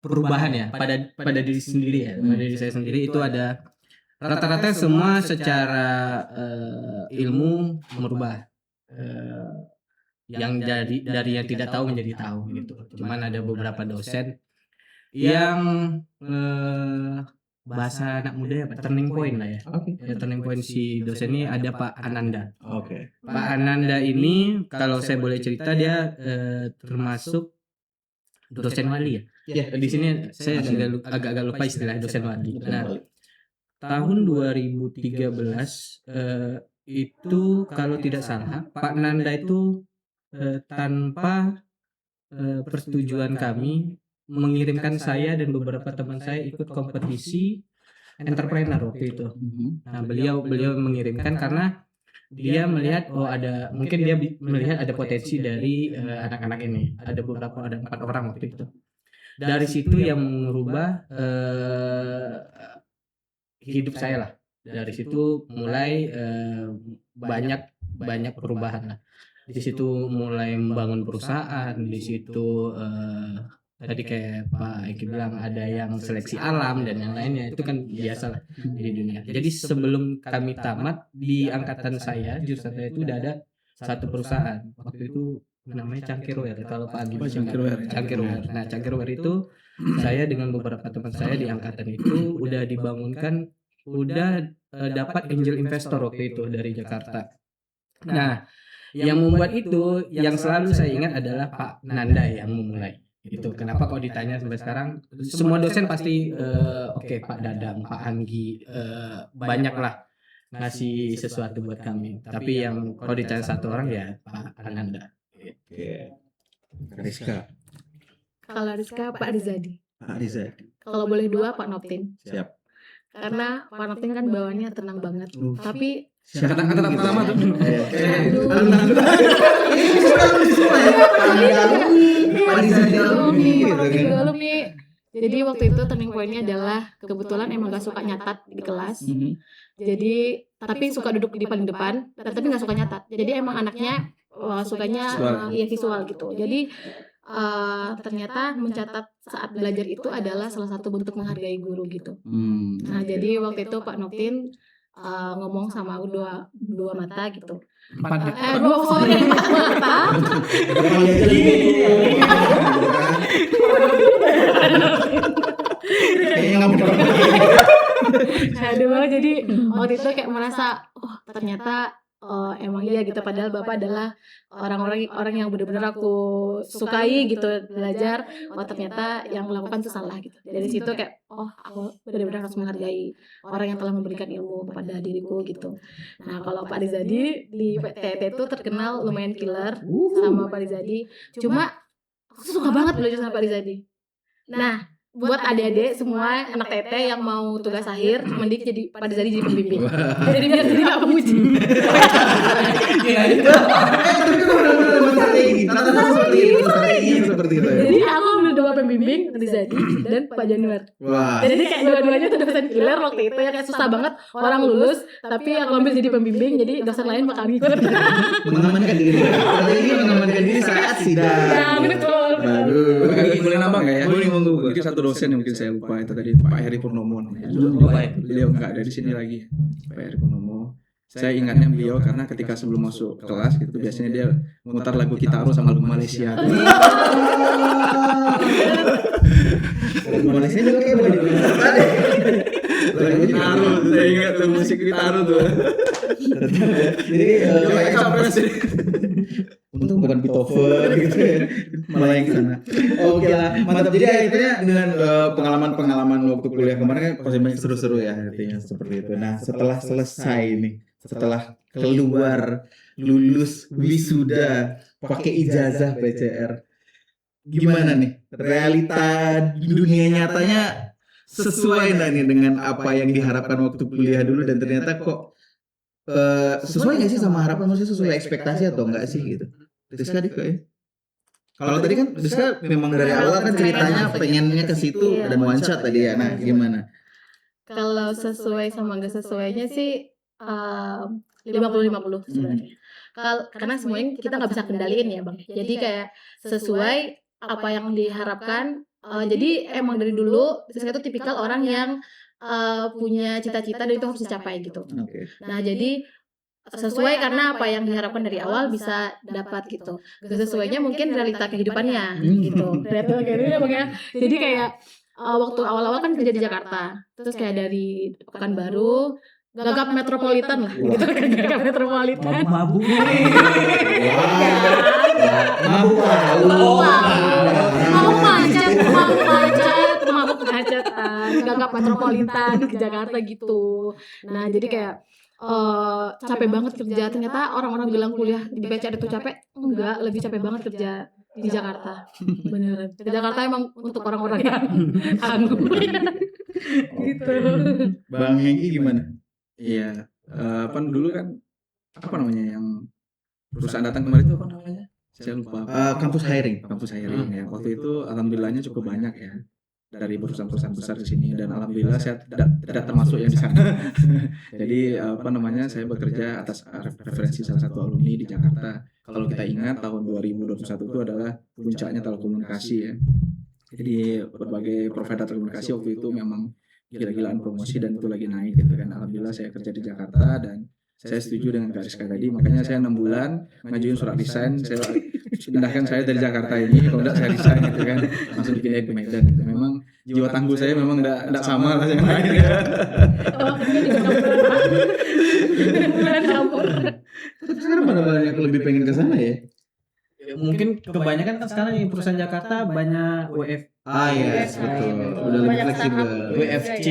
perubahan ya pada diri sendiri ya, pada diri saya sendiri itu ada rata-rata semua secara ilmu merubah yang dari yang tidak tahu menjadi tahu gitu. Cuman ada beberapa dosen yang bahasa anak muda ya turning point lah ya. Ya, turning point si dosen ini ada Pak Ananda. Pak Ananda ini kalau saya boleh cerita dia termasuk dosen wali ya. Di sini saya agak lupa istilah dosen wali. Nah, tahun 2013 itu kalau tidak salah Pak Nanda itu tanpa persetujuan kami mengirimkan saya dan beberapa teman saya ikut kompetisi entrepreneur waktu itu. Nah, beliau mengirimkan karena dia melihat mungkin dia melihat ada potensi dari anak-anak ini. Ada 4 orang waktu itu. Dari situ yang mengubah hidup saya lah. Dari situ mulai banyak perubahan lah. Di situ mulai membangun perusahaan. Di situ tadi kayak Pak Eki bilang ada yang seleksi alam dan yang lainnya, itu kan biasa lah di dunia. Jadi sebelum kami tamat di angkatan saya, jurusan saya itu udah ada satu perusahaan. Waktu itu namanya Cangkirware kalau Pak Agi. Cangkirware. Nah, Cangkirware itu saya dengan beberapa teman saya di angkatan itu udah dibangunkan, udah dapat angel investor waktu itu dari Jakarta. Nah, yang membuat itu yang selalu saya ingat adalah Pak Nanda yang memulai. Itu kenapa kalau ditanya sampai sekarang semua dosen pasti oke, Pak Dadang, Pak Anggi banyak lah ngasih sesuatu buat kami. Tapi yang kalau ditanya satu orang ya Pak Ananda. Rizka. Kalau Rizka Pak Rizadi. Pak Rizadi. Kalau boleh 2 Pak Noptin. Siap. Karena Pak Noptin kan bawaannya tenang banget. Tapi Kata pertama tuh. Alumni. Jadi waktu itu turning point-nya adalah kebetulan emang gak suka nyatat di kelas. Jadi tapi suka duduk di paling depan, tapi gak suka nyatat. Jadi emang anaknya sukanya visual gitu. Jadi ternyata mencatat saat belajar itu adalah salah satu bentuk menghargai guru gitu. Nah jadi waktu itu Pak Noktin ngomong sama aku dua mata gitu. Empat mata. Aduh, jadi waktu itu kayak merasa ternyata emang iya gitu, padahal Bapak adalah orang yang benar-benar aku sukai gitu belajar. Ternyata yang melakukan itu salah gitu. Dari situ kayak aku benar-benar harus menghargai orang yang telah memberikan ilmu kepada diriku gitu. Nah kalau Pak Rizadi di TT itu terkenal lumayan killer sama Pak Rizadi. Cuma aku suka banget belajar sama Pak Rizadi. Nah buat adik-adik semua anak TT yang mau tugas akhir mending jadi pada jadi pembimbing. Jadi biar jadi enggak pemuji. Seperti itu. Jadi aku ambil 2 pembimbing, Rizadi dan Pak Januar. Wah. Jadi kayak dua-duanya tuh dosen killer waktu itu ya, kayak susah banget orang lulus, tapi aku ambil jadi pembimbing, jadi dosen lain bakal ngikut. Mengamankan diri saat sidang. Ya betul. Bagus. Boleh nambah nggak ya? Boleh, monggo. Mungkin satu dosen yang mungkin saya lupa itu tadi Pak Heri Purnomo namanya. Beliau nggak ada di sini lagi. Pak Heri Purnomo. Saya ingatnya beliau karena ketika sebelum masuk kelas gitu biasanya dia mutar lagu Kitaro sama lagu Malaysia. Lagu Malaysia juga kayak boleh diputar deh. Lagu Kitaro, saya ingat tuh musik Kitaro tuh. Jadi Kayak capres sih. untung bukan Beethoven gitu ya, malah yang sana. Oke lah, mantap. Jadi akhirnya dengan pengalaman waktu kuliah kemarin kan pasti banyak seru-seru ya artinya seperti itu. Nah setelah selesai nih, setelah keluar lulus wisuda pakai ijazah PCR, gimana nih realita dunia nyatanya, sesuai nggak nih dengan apa yang diharapkan waktu kuliah dulu dan ternyata kok sesuai nggak sih sama harapan, maksudnya sesuai ekspektasi atau enggak sih gitu? Rizka Diko ya. Kalau tadi kan Rizka memang dari awal kan ceritanya pengennya ke situ dan one shot tadi ya. Nah gimana? Kalau sesuai sama nggak sesuainya sih 50-50 sebenarnya. Karena semuanya kita nggak bisa kendaliin ya Bang. Jadi kayak sesuai apa yang diharapkan. Jadi emang dari dulu Rizka itu tipikal orang yang punya cita-cita dan itu harus dicapai gitu. Nah jadi sesuai karena apa yang diharapkan dari awal bisa dapat gitu. Gak sesuainya mungkin realita kehidupannya gitu. Jadi kayak waktu awal-awal kan kerja di Jakarta, terus kayak dari Pekanbaru gagap metropolitan lah gitu kan, gagap metropolitan. Mabuk. Mabuk macetan, gagap metropolitan ke Jakarta gitu. Nah jadi kayak capek banget kerja. Ternyata orang-orang bilang kuliah di PCR itu capek, enggak, lebih capek banget kerja di Jakarta. Beneran. Di Jakarta emang untuk orang-orang yang anggun. Gitu. Bang Hengki gimana? Iya, dulu kan apa namanya yang perusahaan datang kemarin itu apa namanya? Saya lupa. Kampus hiring. Kampus hiring ya. Waktu itu alhamdulillahnya cukup banyak ya dari perusahaan-perusahaan besar di sini dan alhamdulillah saya tidak termasuk yang di sana. Jadi saya bekerja atas referensi salah satu alumni di Jakarta. Kalau kita ingat tahun 2021 itu adalah puncaknya telekomunikasi ya. Jadi berbagai provider telekomunikasi waktu itu memang gila-gilaan promosi dan itu lagi naik gitu kan. Alhamdulillah saya kerja di Jakarta dan saya setuju dengan Kak Rizka tadi, makanya saya 6 bulan ngajuin surat resign, saya pindahkan saya dari Jakarta ini, kalau enggak saya resign gitu kan, langsung dipindahin ke Medan gitu. Memang jiwa tangguh saya memang enggak sama lah yang lain. Tapi sekarang mana banyak lebih pengen ke sana ya? Mungkin kebanyakan kan sekarang di perusahaan Jakarta banyak WF. Yes, betul. Udah lebih fleksibel. WFC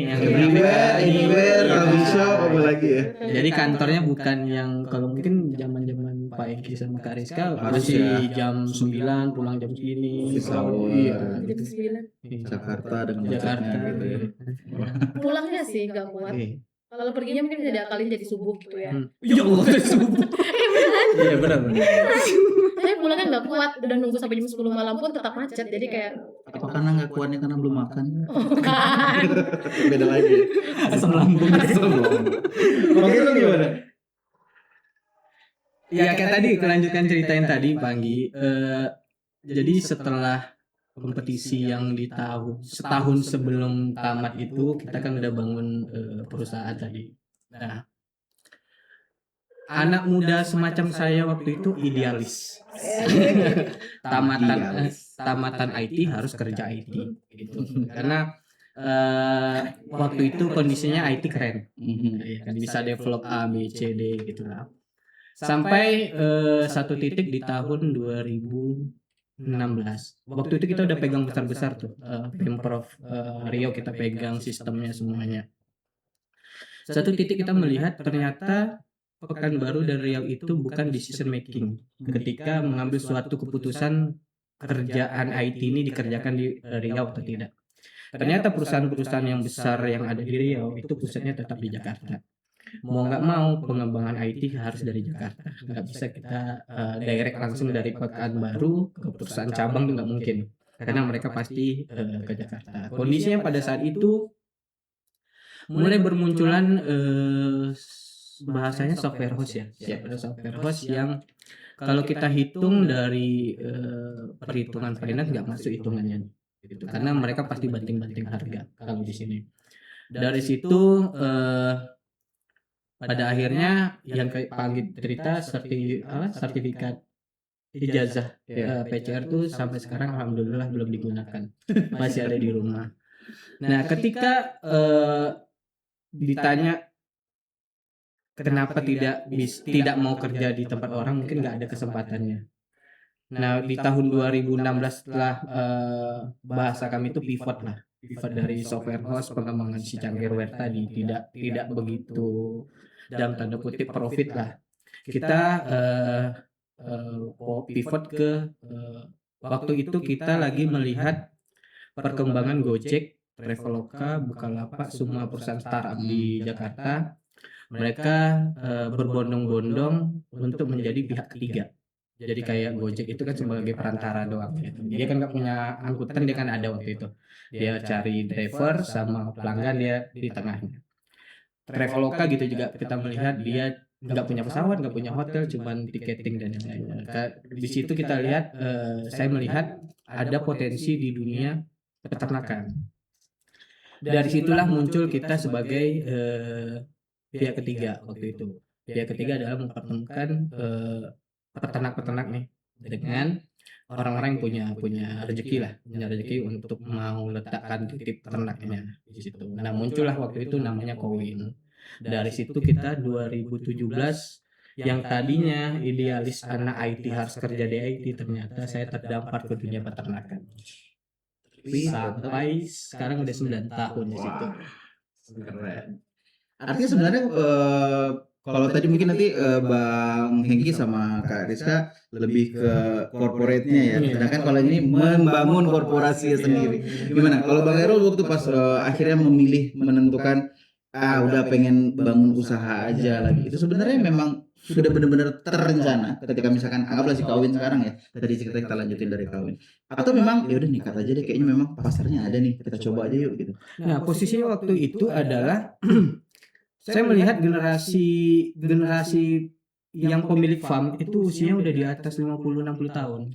yang Anywhere, coffee shop, apa lagi ya? Jadi kantornya bukan yang kalau mungkin zaman-zaman Pak Eki sama Kak Rizka Harus masih ya. jam 9 pulang jam segini. Iya. Jam 9. Jakarta dengan Jakarta macetnya gitu ya. Pulangnya sih gak kuat. Kalau perginya mungkin bisa diakalin jadi subuh gitu ya. Ya Allah, subuh. Iya benar. Tapi pulangnya nggak kuat, udah nunggu sampai jam 10 malam pun tetap macet. Jadi kayak Apa karena nggak kuatnya karena belum makan? kan. Beda lagi. Asam lambung. Oke, lu gimana? Ya kayak tadi kelanjutan cerita yang tadi Panggi. Jadi setelah kompetisi yang di setahun sebelum tamat itu kita kan udah bangun perusahaan tadi. Nah, anak muda semacam saya waktu itu idealis. tamatan IT harus kerja IT gitu. Karena waktu itu kondisinya IT keren. Ya kan bisa develop A, B, C, D gitu lah. Sampai satu titik di tahun 2016. Waktu itu kita udah pegang besar-besar tuh. Pemprov Riau kita pegang sistemnya semuanya. Satu titik kita melihat ternyata Pekanbaru dan Riau itu bukan decision making ketika mengambil suatu keputusan kerjaan IT ini dikerjakan di Riau atau tidak. Ternyata perusahaan-perusahaan yang besar yang ada di Riau itu pusatnya tetap di Jakarta. Mau nggak mau pengembangan IT harus dari Jakarta. Nggak bisa kita direct langsung dari Pekanbaru ke perusahaan cabang, itu nggak mungkin. Karena mereka pasti ke Jakarta. Kondisinya pada saat itu mulai bermunculan bahasanya software house ya. Ada software house yang kalau kita hitung dari perhitungan finance nggak masuk hitungannya. Gitu. Karena mereka pasti banting-banting harga kalau di sini. Dari situ pada akhirnya yang kayak Panggi cerita sertifikat ijazah PCR tuh sampai sekarang alhamdulillah belum digunakan, masih ada di rumah. Nah ketika ditanya kenapa tidak mau kerja di tempat orang, mungkin nggak ada kesempatannya. Nah di tahun 2016 setelah bahasa kami itu pivot dari software house pengembangan si Cangkirware tadi tidak begitu dalam tanda kutip profit lah. Kita pivot ke waktu itu kita lagi melihat perkembangan Gojek, Traveloka, Bukalapak, semua perusahaan startup di Jakarta. Mereka berbondong-bondong untuk menjadi pihak ketiga. Jadi kayak Gojek itu kan sebagai perantara doang. Dia kan nggak punya angkutan, dia kan ada waktu itu. Dia cari driver sama pelanggan, dia di tengahnya. Traveloka gitu juga kita melihat dia nggak punya pesawat, nggak punya hotel, cuman tiketing dan yang lainnya. Di situ kita lihat, saya melihat ada potensi di dunia peternakan. Dari situlah muncul kita sebagai pihak ketiga waktu itu. Pihak ketiga adalah mempertemukan peternak-peternak nih dengan orang-orang yang punya rezeki untuk mau letakkan titip ternaknya di situ. Nah muncullah waktu itu namanya Kowin. Dari situ kita 2017 yang tadinya idealis anak IT harus kerja di IT, ternyata saya terdampar ke dunia peternakan. Sampai sekarang udah 9 tahun di situ. Keren. Artinya sebenarnya kalau tadi mungkin nanti Bang Hengki sama Kak Rizka lebih ke corporate-nya ya. Sedangkan kalau ini membangun korporasi sendiri. Gimana? Kalau Bang Erol waktu pas akhirnya menentukan udah pengen bangun usaha aja lagi. Itu sebenarnya memang sudah benar-benar terencana ketika misalkan anggaplah si Kawin sekarang ya. Tadi cerita kita lanjutin dari Kawin. Atau memang ya udah nikat aja deh, kayaknya memang pasarnya ada nih, kita coba aja yuk gitu. Nah, posisinya waktu itu adalah saya melihat generasi yang pemilik farm itu usianya udah di atas 50-60 tahun.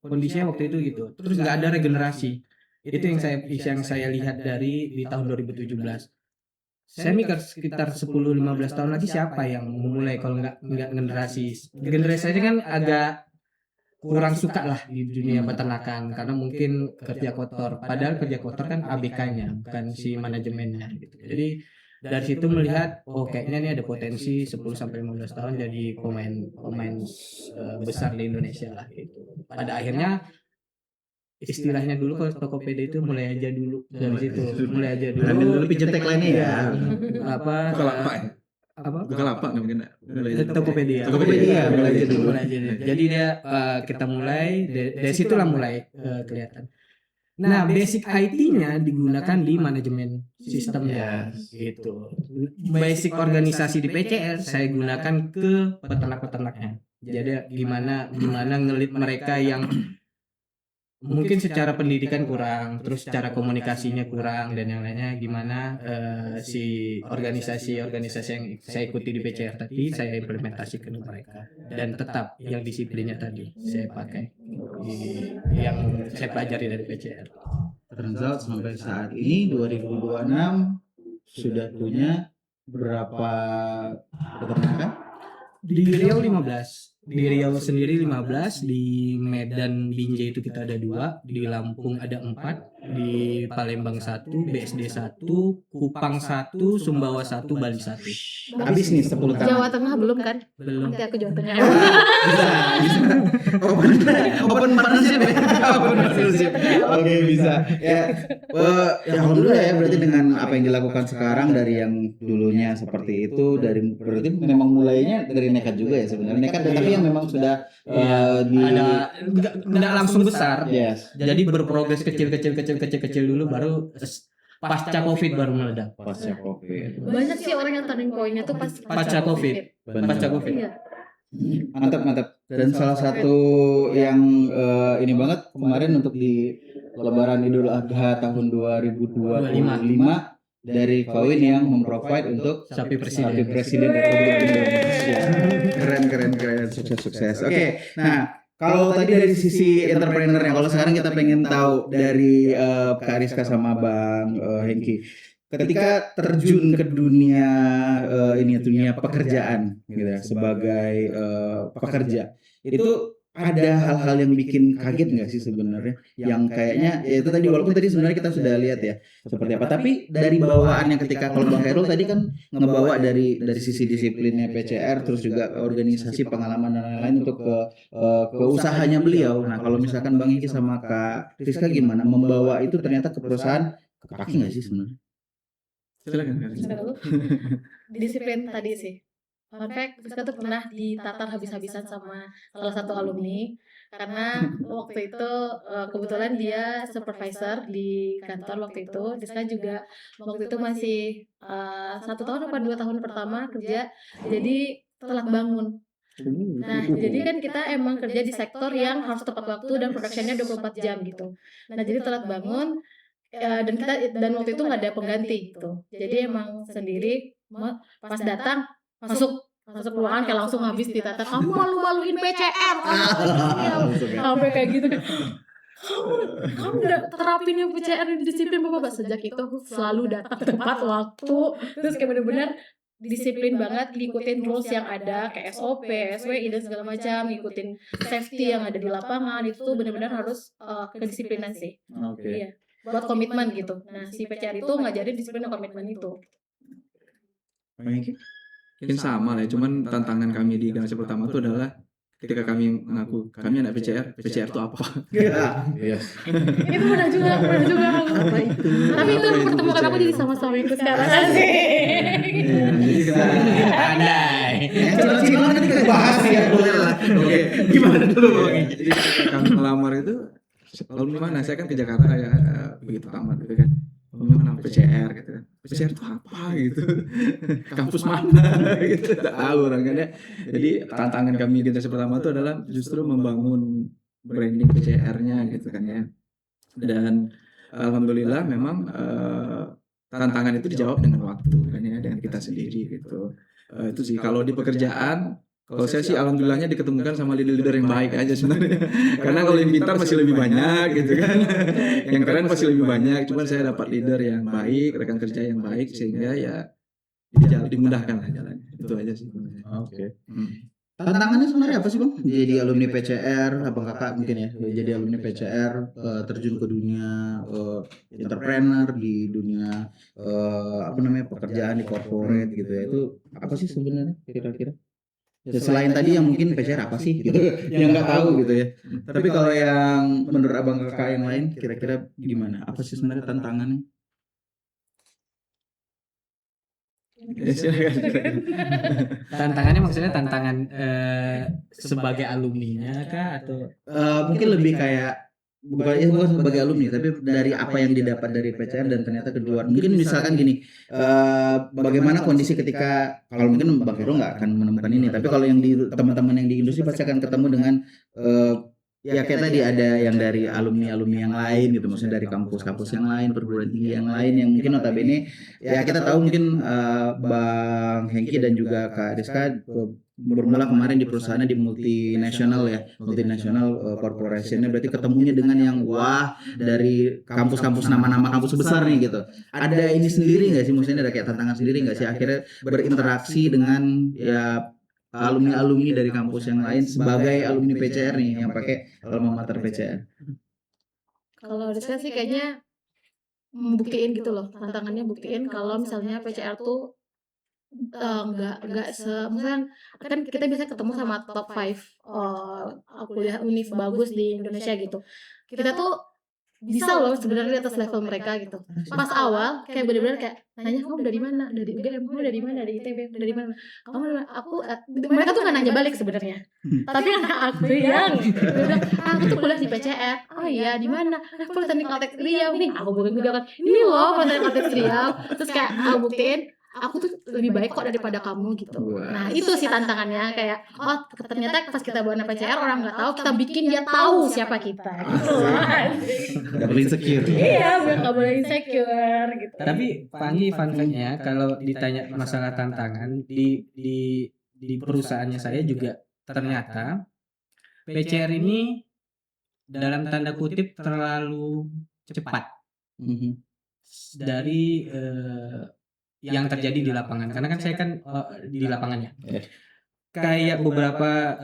Kondisinya waktu itu gitu. Terus nggak ada regenerasi. Itu yang saya lihat di tahun 2017. Saya mikir sekitar 10-15 tahun lagi siapa yang memulai kalau nggak generasi. Generasi aja kan agak kurang suka lah di dunia peternakan karena mungkin kerja kotor. Padahal kerja kotor kan ABK-nya, bukan si manajemennya gitu. Jadi dari situ melihat kayaknya ini ada potensi 10-15 tahun jadi pemain besar di Indonesia lah gitu. Pada akhirnya istilahnya dulu kalau Tokopedia itu mulai aja dulu dari situ. Mulai aja dulu. Ambil dulu pijet tagline-nya ya. Bukalapak nggak mungkin. Tokopedia. Mulai aja dulu. Jadi dia kita mulai dari situlah mulai kelihatan. Nah, basic IT-nya digunakan di manajemen sistemnya gitu. Basic organisasi di PCR saya gunakan ke peternak-peternaknya. Jadi gimana ngelit mereka yang mungkin secara pendidikan kurang, terus secara komunikasinya kurang dan yang lainnya gimana si organisasi yang saya ikuti di PCR tadi saya implementasikan ke mereka dan tetap yang disiplinnya tadi saya pakai yang saya pelajari dari PCR. Turns out sampai saat ini 2026 sudah punya berapa peternakan? Di Riau 15. Di Riau sendiri 15, di Medan Binjai itu kita ada 2, di Lampung ada 4, di Palembang 1, BSD 1, Kupang 1, Sumbawa 1, Bali 1. Habis nih 10 tahun. Jawa Tengah belum kan? Belum. Nanti aku Jawa Tengah. Bisa. Open partnership ya. Open partnership. Oke, bisa. Ya, alhamdulillah ya berarti dengan apa yang dilakukan sekarang dari yang dulunya seperti itu berarti memang mulainya dari nekat juga ya sebenarnya. Nekat tapi yang memang sudah ada nggak langsung besar. Yes. Jadi berprogres kecil dulu baru pasca Covid baru meledak. Pasca Covid. Banyak sih orang yang turning point-nya tuh Pasca Covid. Pasca Covid. Iya. Mantap. Dan salah satu yang ini banget kemarin untuk di Lebaran Idul Adha tahun 2025 dari Kawin yang memprovide untuk sapi Presiden presiden. Republik Indonesia. Keren, sukses. Oke. Nah, kalau tadi dari sisi entrepreneurnya, kalau sekarang kita pengen tahu dari Kak Rizka sama Bang Hengki, ketika terjun ke dunia dunia pekerjaan gitu ya, sebagai pekerja, itu ada hal-hal yang bikin kaget nggak sih sebenarnya? Yang kayaknya ya itu tadi walaupun tadi sebenarnya kita sudah lihat ya seperti apa, tapi dari bawaannya ketika kalau Bang Khairul tadi kan ngebawa dari sisi disiplinnya PCR, terus juga organisasi, pengalaman dan lain-lain untuk ke usahanya beliau. Nah kalau misalkan Bang Hengki sama Kak Rizka gimana membawa itu ternyata ke perusahaan, kepake nggak sih sebenarnya? Silakan. Disiplin tadi sih. Fun fact, Rizka tuh pernah ditatar habis-habisan sama salah satu alumni karena waktu itu kebetulan dia supervisor di kantor waktu itu. Rizka juga waktu itu masih 1 tahun apa 2 tahun pertama kerja, jadi telat bangun. Nah, jadi kan kita emang kerja di sektor yang harus tepat waktu dan productionnya 24 jam gitu. Nah, jadi telat bangun dan waktu itu nggak ada pengganti gitu. Jadi emang sendiri pas datang masuk ruangan kayak langsung habis ditata, kamu malu-maluin PCR sampai kayak gitu kan. Kamu udah terapin yang PCR di disiplin Bapak. Sejak itu aku selalu datang tepat waktu, terus kayak bener-bener disiplin banget, ngikutin rules yang ada kayak SOP, SWI dan segala macam, ngikutin safety yang ada di lapangan. Itu tuh bener-bener harus kedisiplinan sih. Iya, buat komitmen gitu. Nah, si PCR itu ngajarin disiplin dan komitmen itu. Mungkin sama lah, cuman tantangan kami di generasi pertama itu adalah ketika kami mengaku kami anak PCR itu apa? Yes. Itu pernah juga apa itu. Tapi itu mempertemukan aku jadi sama-sama itu sekarang. Jadi kita Andai. Yang cilok-cilok nanti kita bahas ya, boleh lah. Oke, gimana dulu Bang? jadi ketika kami melamar itu lalu di mana? Saya kan ke Jakarta ya, begitu tamat gitu kan. Gimana PCR gitu kan. PCR itu apa gitu. Kampus mana gitu. Tak tahu orang kan ya. Jadi tantangan kami generasi pertama itu adalah justru membangun branding PCR-nya gitu kan ya. Dan alhamdulillah memang tantangan itu dijawab dengan waktu kan ya, dengan kita sendiri gitu. Itu sih kalau di pekerjaan. Kalau saya sih alhamdulillahnya diketemukan sama leader-leader yang baik aja sebenarnya. Karena kalau yang pintar masih lebih banyak gitu kan. Yang keren masih lebih banyak. Cuman saya dapat leader yang baik, rekan kerja yang baik sehingga ya dimudahkan lah jalannya. Itu aja sih. Oke. Tantangannya sebenarnya apa sih Bang? Jadi alumni PCR, Abang Kakak mungkin ya. Jadi alumni PCR terjun ke dunia entrepreneur, di dunia pekerjaan di corporate gitu ya. Itu apa sih sebenarnya kira-kira? Ya, selain tadi yang mungkin PCR apa sih gitu yang nggak tahu gitu ya, tapi kalau yang menurut Abang Kakak yang lain kira-kira gimana, apa sih sebenarnya tantangannya? Ya, silakan. Tantangannya maksudnya tantangan sebagai alumninya kah atau Mungkin lebih kayak bukan sebagai alumni, tapi dari apa yang didapat dari PCR dan ternyata keluar. Mungkin misalkan gini, bagaimana kondisi ketika, kalau mungkin Bang Hero nggak akan menemukan ini, tapi kalau yang di teman-teman yang di industri pasti akan ketemu dengan ya kayak tadi ada yang dari alumni yang lain gitu, maksudnya dari kampus-kampus yang lain, perguruan tinggi yang lain yang mungkin notabene ya kita tahu mungkin Bang Hengki dan juga Kak Rizka bermula kemarin di perusahaannya di multinasional corporationnya, berarti ketemunya dengan yang wah dari kampus-kampus nama-nama kampus besar nih gitu. Ada ini sendiri nggak sih, maksudnya ada kayak tantangan sendiri nggak sih akhirnya berinteraksi dengan ya alumni dari kampus yang lain sebagai alumni PCR nih yang pakai alma mater PCR? Kalau Rizka sih kayaknya buktiin gitu loh, tantangannya buktiin kalau misalnya PCR tuh nggak misalnya kan kita bisa ketemu sama top 5 kuliah univ bagus di Indonesia gitu. Kita tuh bisa loh sebenarnya di atas level mereka gitu. Pas awal kayak bener-bener kayak nanya, kamu dari mana? Dari UGM, kamu dari mana? Dari ITB, dari mana? Kamu dari mana? Mereka tuh nggak nanya balik sebenarnya. Tapi karena aku yang bilang, aku tuh kuliah di PCR. Oh iya, di mana? Politeknik Kaltek Riau nih. Aku juga kan, ini loh Politeknik Kaltek Riau. Terus kayak aku buktiin, aku tuh lebih baik kok daripada kamu gitu. Nah itu sih tantangannya, kayak oh ternyata pas kita bawa PCR orang nggak tahu, kita bikin dia tahu siapa kita gitu loh. Gak boleh insecure. Iya, nggak boleh insecure gitu. Tapi Pangi fun fact-nya kalau ditanya masalah tantangan di perusahaannya saya juga ternyata PCR ini dalam tanda kutip terlalu cepat dari yang terjadi di lapangan, karena kan saya kan di lapangannya. Kayak beberapa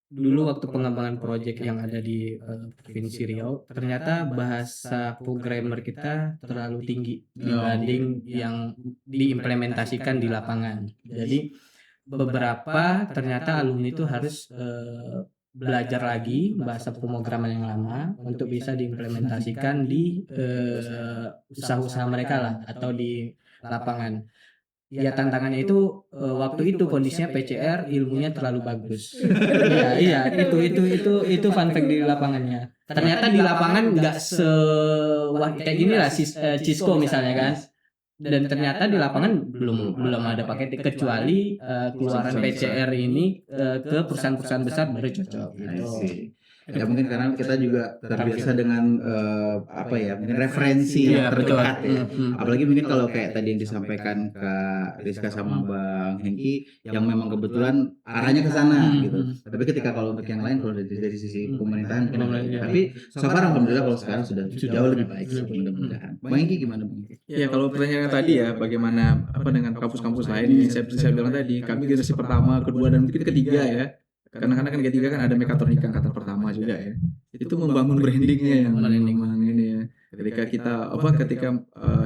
dulu waktu pengembangan proyek yang ada di Provinsi Riau, ternyata bahasa programmer kita terlalu tinggi dibanding yang diimplementasikan di lapangan. Jadi beberapa ternyata alumni itu harus belajar lagi bahasa pemrograman yang lama untuk bisa diimplementasikan di usaha-usaha mereka lah atau di lapangan. Ya tantangannya itu waktu itu kondisinya PCR ilmunya terlalu bagus. Iya itu fun fact di lapangannya. Ternyata di lapangan nggak kayak gini lah Cisco misalnya kan. Dan ternyata di lapangan belum ada paket kecuali keluaran PCR ini ke perusahaan-perusahaan besar baru cocok gitu. Ya mungkin karena kita juga terbiasa dengan mungkin referensi yang terdekat ya. Apalagi mungkin kalau kayak tadi yang disampaikan Kak Rizka sama Bang Hengki yang memang kebetulan arahnya ke sana gitu. Tapi ketika kalau untuk yang lain, kalau dari sisi pemerintahan tapi so far alhamdulillah kalau sekarang sudah jauh lebih baik sih, mudah-mudahan. Bang Hengki gimana Bang? Ya kalau pertanyaan tadi ya bagaimana dengan kampus-kampus lain, saya bilang tadi kami generasi pertama, kedua dan mungkin ketiga ya. Karena kan ketiga kan ada mekatronika angkatan pertama juga ya. Itu membangun brandingnya yang memang ini ya. Ketika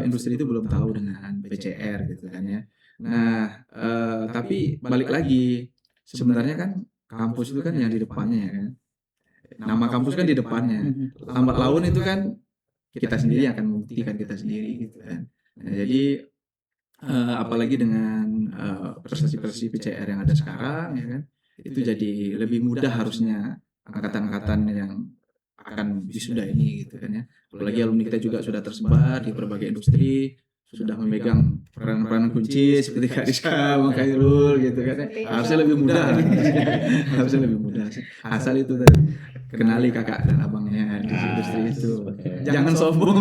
industri itu belum tahu dengan PCR gitu kan ya. Nah, tapi balik lagi sebenarnya kan kampus itu kan yang di depannya ya kan. Nama kampus kan di depannya. Lambat laun itu kan kita sendiri yang akan membuktikan kita sendiri gitu kan. Nah, jadi apalagi dengan prestasi-prestasi PCR yang ada sekarang ya kan. Itu jadi lebih mudah harusnya angkatan-angkatan yang akan wisuda ini gitu kan ya. Apalagi alumni kita juga sudah tersebar di berbagai industri, sudah memegang peran-peran kunci seperti Kak Rizka, Bang Khairul gitu kan ya. Harusnya lebih mudah. Harusnya lebih mudah. Asal itu kenali kakak dan abangnya di industri itu. Jangan sombong.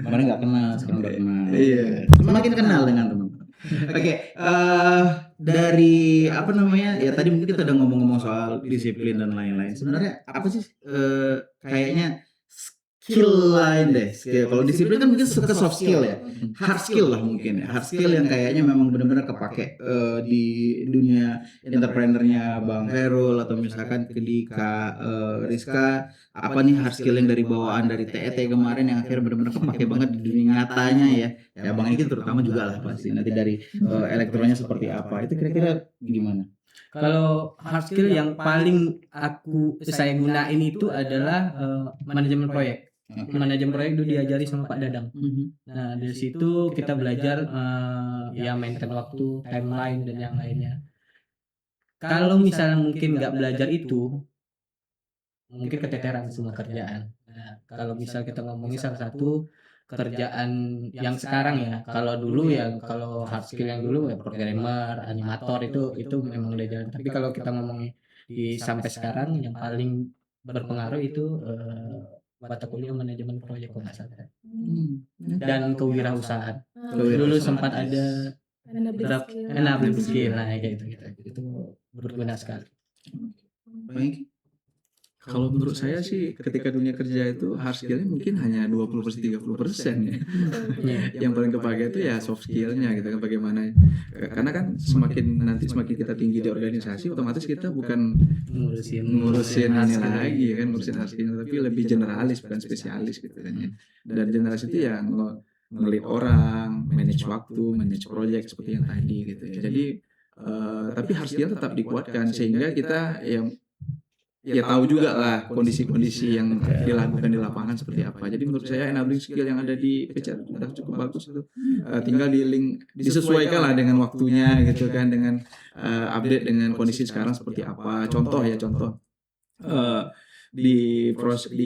Kemarin nggak kenal, sekarang udah kenal. Iya. Semakin kenal dengan teman. Oke, dari ya tadi mungkin kita udah ngomong-ngomong soal disiplin dan lain-lain. Sebenarnya apa sih kayaknya skill lain deh. Kalau disiplin kan mungkin ke soft skill ya, hard skill lah mungkin ya. Hard skill yang kayaknya memang benar-benar kepake di dunia entrepreneurnya Bang Khairul atau misalkan di Kak Rizka. Apa nih hard skill yang dari bawaan dari TET kemarin yang akhirnya benar-benar kepake banget di dunia nyatanya ya. Ya Bang Iki terutama juga lah pasti nanti dari elektronnya seperti apa. Itu kira-kira gimana? Kalau hard skill yang paling saya gunain itu adalah manajemen proyek. Manajemen proyek itu diajari sama Pak Dadang. Nah dari situ kita belajar ya maintain waktu, timeline dan yang lainnya. Kalau misalnya mungkin nggak belajar itu, mungkin keteteran semua kerjaan. Nah, kalau misal kita ngomongin salah satu kerjaan yang sekarang ya, kalau dulu ya, kalau hard skill yang dulu ya programmer, animator itu memang udah jalan. Tapi kalau kita ngomongin di sampai sekarang yang paling berpengaruh itu mata kuliah manajemen proyek kalau nggak salah. Dan kewirausahaan. Dulu sempat ada enabling skill lah kayak gitu. Itu berguna sekali. Baik. Kalau menurut saya sih ketika dunia kerja itu hard skill-nya mungkin hanya 20-30% ya. Yang paling kepake itu ya soft skill-nya gitu kan, bagaimana. Karena kan semakin kita tinggi di organisasi, otomatis kita bukan ngurusin ini lagi kan, ngurusin hard skill, tapi lebih generalis bukan spesialis gitu kan ya. Dan generalis itu ya ngelit orang, manage waktu, manage project seperti yang tadi gitu ya. Jadi tapi hard skill tetap dikuatkan sehingga kita ya tahu juga lah kondisi-kondisi yang dilakukan di lapangan seperti apa. Jadi menurut saya enabling skill yang ada di PCR sudah cukup bagus itu. Tinggal disesuaikan lah dengan waktunya gitu kan, dengan update dengan kondisi sekarang seperti apa. Contoh di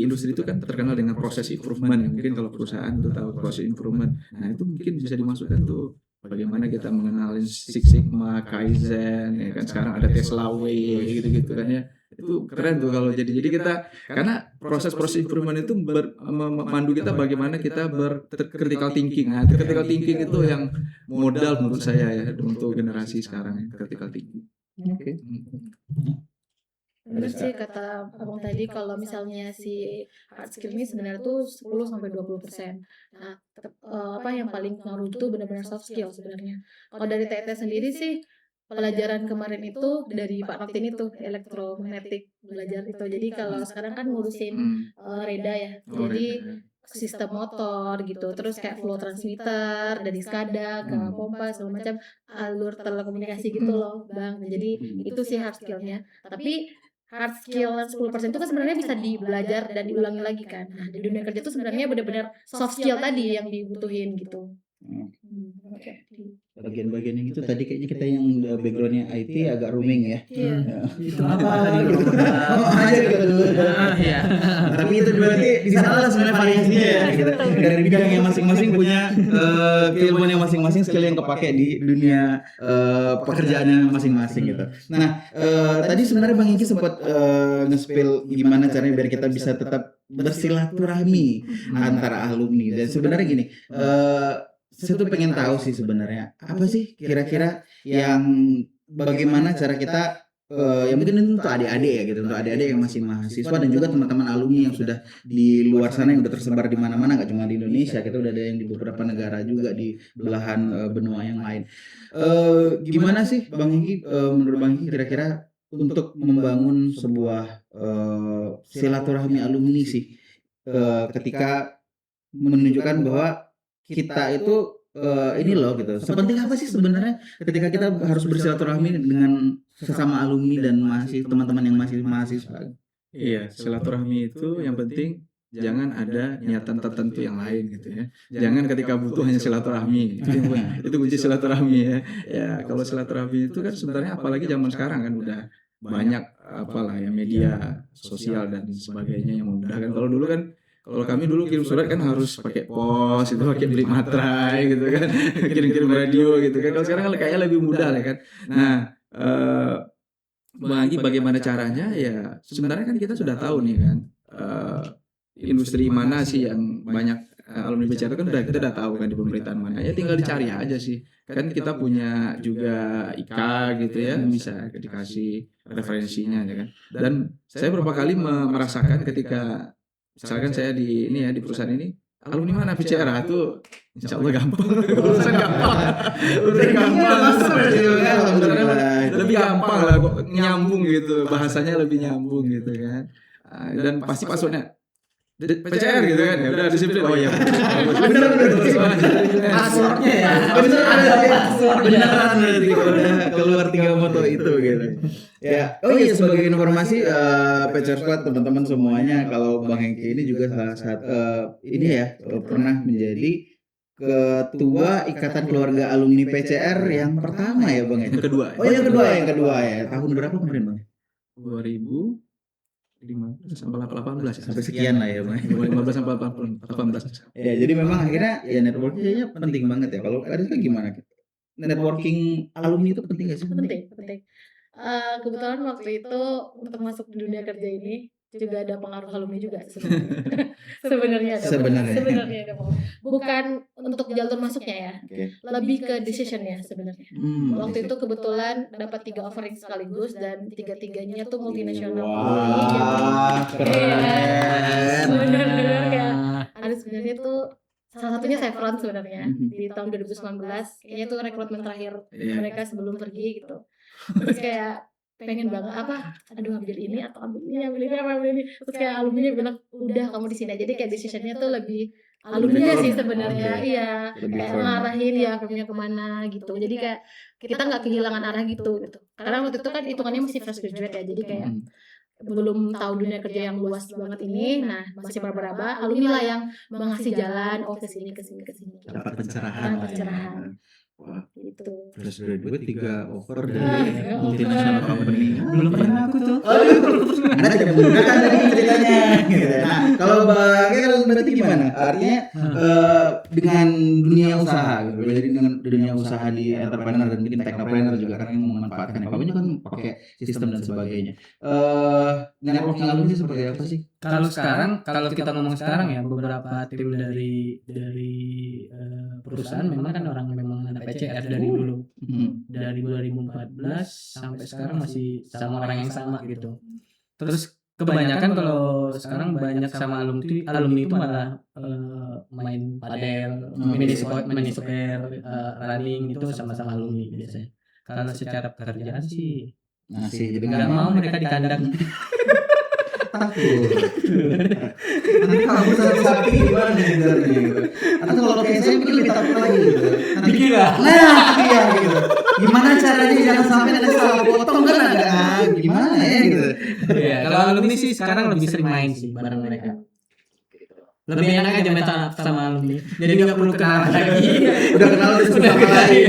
industri itu kan terkenal dengan proses improvement ya. Mungkin kalau perusahaan itu tahu proses improvement. Nah, itu mungkin bisa dimasukkan tuh bagaimana kita mengenalin Six Sigma, Kaizen ya kan, sekarang ada Tesla Way gitu-gitu kan ya. Itu keren tuh kalau jadi kita, karena proses improvement itu memandu kita bagaimana kita critical thinking. Nah, critical thinking itu yang modal menurut saya ya untuk generasi sekarang, critical thinking. Oke. Bener sih kata abang tadi, kalau misalnya si hard skill ini sebenarnya tuh 10-20%. Nah, apa yang paling pengaruh itu benar-benar soft skill sebenarnya. Kalau dari TT sendiri sih, pelajaran kemarin itu dari Pak Naftin itu elektromagnetik belajar itu. Jadi kalau sekarang kan ngurusin reda ya. Jadi sistem motor gitu, terus kayak flow transmitter dari SCADA ke pompa segala macam, alur telekomunikasi gitu loh Bang. Jadi itu sih hard skillnya. Tapi hard skill 10% itu kan sebenarnya bisa dibelajar dan diulangi lagi kan. Nah, di dunia kerja tuh sebenarnya benar-benar soft skill tadi yang dibutuhin gitu. Bagian-bagian yang itu tadi kayaknya kita yang backgroundnya IT agak rooming ya. Iya. Itu apa tadi? Aja gitu dulu. Iya. Tapi itu berarti di sana lah sebenarnya variasinya ya. Gitu. Dari bidang yang masing-masing punya keilmuan yang masing-masing, skill yang kepake di dunia pekerjaannya masing-masing gitu. Nah, tadi sebenarnya Bang Iki sempat nge-spill gimana caranya biar kita bisa tetap bersilaturahmi antara alumni. Dan sebenarnya gini, saya tuh pengen tahu sih sebenarnya apa sih kira-kira yang bagaimana cara kita yang mungkin untuk adik-adik ya gitu, untuk adik-adik yang masih mahasiswa dan juga teman-teman alumni yang sudah di luar sana yang udah tersebar di mana-mana, nggak cuma di Indonesia, kita udah ada yang di beberapa negara juga di belahan benua yang lain. Gimana sih Bang Iki, menurut Bang Iki kira-kira untuk membangun sebuah silaturahmi alumni sih ketika menunjukkan bahwa kita itu ini loh gitu. Sepenting apa sih sebenarnya ketika kita harus bersilaturahmi dengan sesama alumni dan teman-teman yang masih mahasiswa? Iya, silaturahmi itu yang penting jangan ada niatan tertentu yang lain gitu ya. Jangan ketika butuh hanya silaturahmi. Itu kunci silaturahmi ya. Ya, kalau silaturahmi itu kan sebenarnya apalagi zaman sekarang kan udah banyak apalah ya media sosial dan sebagainya yang memudahkan. Kalau kami dulu kirim surat kan harus pakai pos, itu pakai beli materai gitu kan, kirim-kirim radio gitu kan. Kalau sekarang kayaknya lebih mudah lah kan. Nah, bagaimana caranya ya? Sebenarnya kan kita sudah tahu nih kan, industri mana sih yang banyak alumni BCR itu kan kita udah tahu kan di pemerintahan mana. Ya tinggal dicari aja sih. Kan kita punya juga IKA gitu ya, bisa dikasih referensinya ya kan. Dan saya beberapa kali merasakan ketika misalkan saya di perusahaan ini, alumni mana PCR itu insya Allah gampang, urusan gampang, lebih gampang lah, nyambung gitu, bahasanya lebih nyambung gitu kan, dan pasti passwordnya PCR gitu kan, ya udah disiplin, oh ya benar Passwordnya ya, beneran berarti kalau udah keluar 3 foto itu gitu. Ya, oh iya sebagai informasi PCR Squad teman-teman semuanya, kalau Bang Hengki ini juga salah satu ini ya pernah menjadi ketua Ikatan Keluarga Alumni PCR yang pertama ya Bang ya. Yang kedua. Oh yang kedua ya. Tahun berapa kemarin Bang? 2000 15 sampai 18 ya. Sampai sekian lah ya, Bang. 15 sampai 18. Ya, jadi memang akhirnya ya networking-nya penting banget ya. Kalau ada kan gimana? Networking alumni itu penting gak sih? Penting. Kebetulan waktu itu untuk masuk di dunia kerja ini juga ada pengaruh alumni juga sebenarnya. Sebenarnya ada pengaruh. Bukan untuk jalur masuknya ya, lebih ke decision-nya sebenarnya. Waktu itu kebetulan dapat 3 offering sekaligus dan 3-3-nya tuh multinasional. Wah, keren. Benar-benar kayak ada sebenarnya tuh salah satunya Chevron sebenarnya di tahun 2019 kayaknya tuh rekrutmen terakhir mereka sebelum pergi gitu. Terus kayak pengen banget aduh ambil ini atau ambil ini terus kayak alumni bilang udah kamu di sini aja. Jadi kayak decisionnya tuh lebih alumni sih sebenarnya. Iya, kayak ngarahin ya firmnya kemana gitu. Jadi kayak kita nggak kehilangan arah gitu. Karena waktu itu kan hitungannya masih fresh graduate ya, jadi kayak belum tahu dunia kerja yang luas banget ini. Nah, masih meraba-raba, alumni lah yang mengasih jalan ke sini. Dapat pencerahan. Wah, gitu. fresh graduate 3 offer dari multinational company. Belum pernah aku tuh. Anda tidak menggunakan tadi ceritanya. Nah, kalau Bang Kel berarti gimana? Artinya dengan dunia usaha, gitu. Jadi dengan dunia usaha di entrepreneur dan mungkin technopreneur juga kan yang memanfaatkan FAB-nya kan pakai sistem dan sebagainya. Networking alumni seperti apa sih? Kalau kita ngomong sekarang ya, beberapa tim dari perusahaan memang kan orang memang ada PCR dari dulu. Dari 2014 sampai sekarang masih sama orang yang sama gitu. Terus kebanyakan kalau sekarang banyak sama alumni itu malah main padel, mini soccer, running itu sama-sama alumni biasanya. Kalau secara pekerjaan sih Masih jadi nggak mau mereka di kandang. takut. Nanti kamu satu sapi gimana nih gitu. Atau kalau kayak saya mungkin lebih takut lagi gitu. Nanti Dikira. iya gitu. Gimana caranya jangan sampai nanti salah potong kan agak gimana ya gitu. Iya, kalau alumni sih sekarang lebih sering main sih bareng mereka. Lebih enak aja main sama alumni. Jadi nggak perlu kenalan lagi. Udah kenal udah sudah lagi.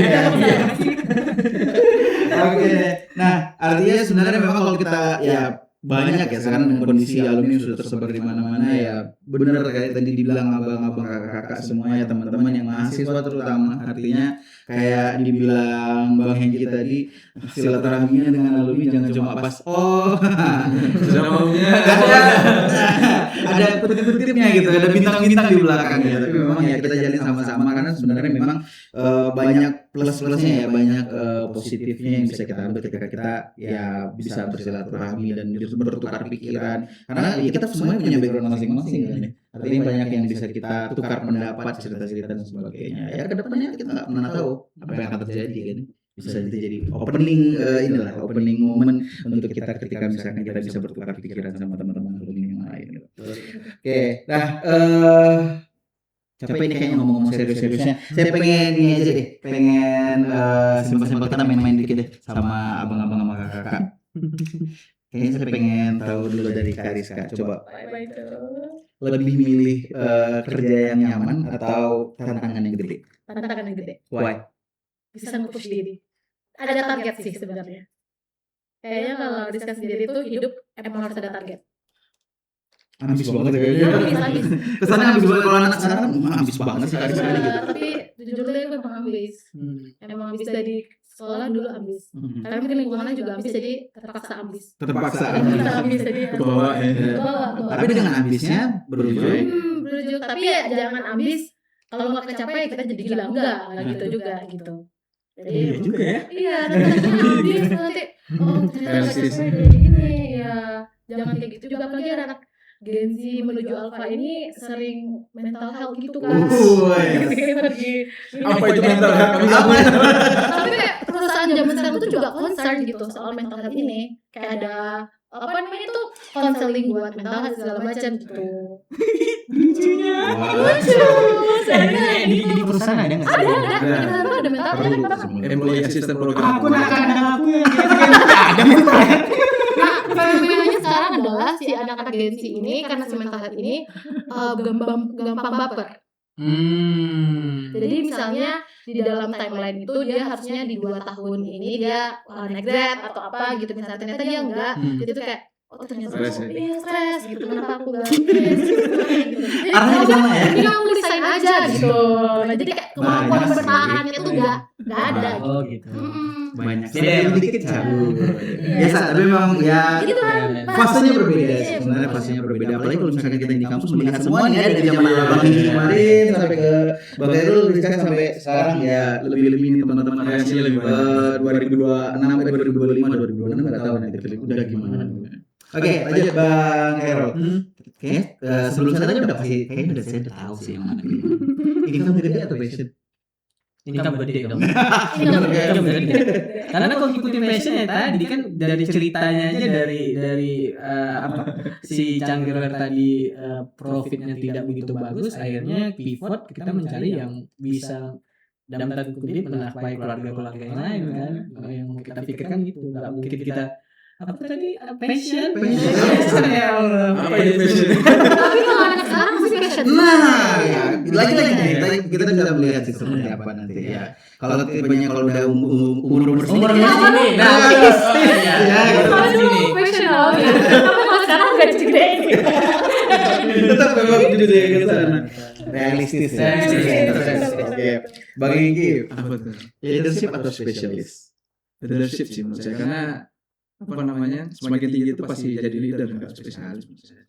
Oke. Nah, artinya sebenarnya memang kalau kita ya banyak ya sekarang kondisi alumni sudah tersebar di mana-mana ya. Benar kayak tadi dibilang abang-abang kakak-kakak semuanya teman-teman yang mahasiswa terutama, artinya kayak dibilang Bang Hengki tadi silaturahminya dengan alumni jangan cuma pas Sudah maunya ada kutip-kutipnya gitu, ada bintang-bintang di belakangnya, tapi memang ya kita jalin sama-sama karena sebenarnya memang banyak plus-plusnya ya, banyak positifnya yang bisa kita ambil ketika kita ya bisa bersilaturahmi dan bertukar pikiran karena ya kita semuanya punya background masing-masing kan ya. Artinya banyak yang bisa kita tukar pendapat, cerita-cerita dan sebagainya. Ya kedepannya kita nggak pernah tahu apa yang akan terjadi kan. Bisa jadi opening moment untuk kita ketika misalkan kita bisa bertukar pikiran sama teman-teman alumni yang lain gitu. Oke, nah capek ini kayaknya ngomong serius-seriusnya. Saya pengen ini aja deh, pengen simpel-simpel kita main-main dikit deh sama abang-abang sama kakak. Kayaknya saya pengen tahu dulu dari Kak Rizka. Coba lebih milih kerja yang nyaman atau tantangan yang gede? Tantangan yang gede. Why? Bisa nge-push diri. Ada target sih sebenarnya. Kayaknya kalau Rizka sendiri tuh hidup emang harus ada target. Ambis banget ya kayaknya. Ambis. Kesannya ambis banget kalau anak sekarang ambis banget sih Kak Rizka ini gitu. Tapi jujur deh gue emang ambis. Emang ambis dari sekolah dulu ambis. Karena mungkin lingkungannya juga ambis jadi terpaksa ambis. Terpaksa ambis jadi kebawa ya. Tapi dengan ambisnya berujung. Berujung. Tapi ya jangan ambis. Kalau nggak kecapai kita jadi gila enggak gitu juga gitu. Jadi iya juga ya. Iya, nanti ambis nanti ternyata nggak capai kayak gini ya. Jangan kayak gitu juga, apalagi anak Gen Z menuju Alpha ini sering mental health gitu kan. Apa itu mental health? Tapi kayak perusahaan zaman sekarang tuh juga concern gitu soal mental health ini. Kayak ada apa namanya tuh counseling buat mental health segala macam gitu. Lucunya. Lucu. Di perusahaan ada nggak sih? Ada mental health. Employee assistant program. Aku nak aku yang ada. Fenomenanya sekarang adalah si anak-anak Gen Z ini karena si mental health ini gampang baper. Jadi misalnya di dalam timeline itu dia harusnya di 2 tahun ini dia naik grade atau apa gitu, misalnya ternyata dia enggak, jadi tuh kayak oh ternyata Stres aku ya? stres gitu, kenapa aku gak stres gitu. Jadi Arahnya ke sana ya. ini kamu desain aja gitu. Nah jadi kayak kemampuan Banyak bertahannya sih. tuh gak ada Oh gitu. gitu. Banyak Jadi emang dikit cabut. Biasa, tapi memang ya Jadi tuh kan fasenya berbeda sih. Sebenarnya fasenya berbeda. Apalagi kalau misalkan kita di kampus melihat semuanya ya, dari zaman Abang Indi kemarin sampai ke Bang Khairul, Rizka sampai sekarang ya lebih-lebih ini teman-teman Variasinya lebih banyak. 2026, 2025, 2026 nggak tahu nanti udah gimana. Oke, lanjut Bang Khairul. Oke, sebelum saya tanya udah pasti kayaknya saya udah tahu sih yang mana. Ini kamu gede atau passion? Ini kan gede dong. ini nggak Ini bener. gede. Karena kalau ngikutin passionnya tadi kan dari ceritanya aja dari apa si Cangkir tadi profitnya tidak begitu bagus, akhirnya pivot kita mencari yang bisa dalam tanda kutip menafkahi keluarga yang lain kan. Yang mau kita pikirkan gitu, nggak mungkin kita apa tadi passion. Ya Allah. Apa ini passion? Tapi kalau anak sekarang masih passion. Nah, ya, lagi-lagi kita bisa melihat sih seperti apa nanti ya. Kalau tipenya kalau udah umur Umur segini, segini. Nah, ya, Kalau dulu segini. profesional ya. Tapi kalau sekarang udah gede gitu. tetap memang gitu ya ke sana. Realistis ya. Realistis. Oke. Bang Engki, Apa tuh? leadership atau spesialis? Leadership sih menurut saya, karena apa namanya, semakin tinggi itu pasti jadi leader, nggak spesialis menurut saya.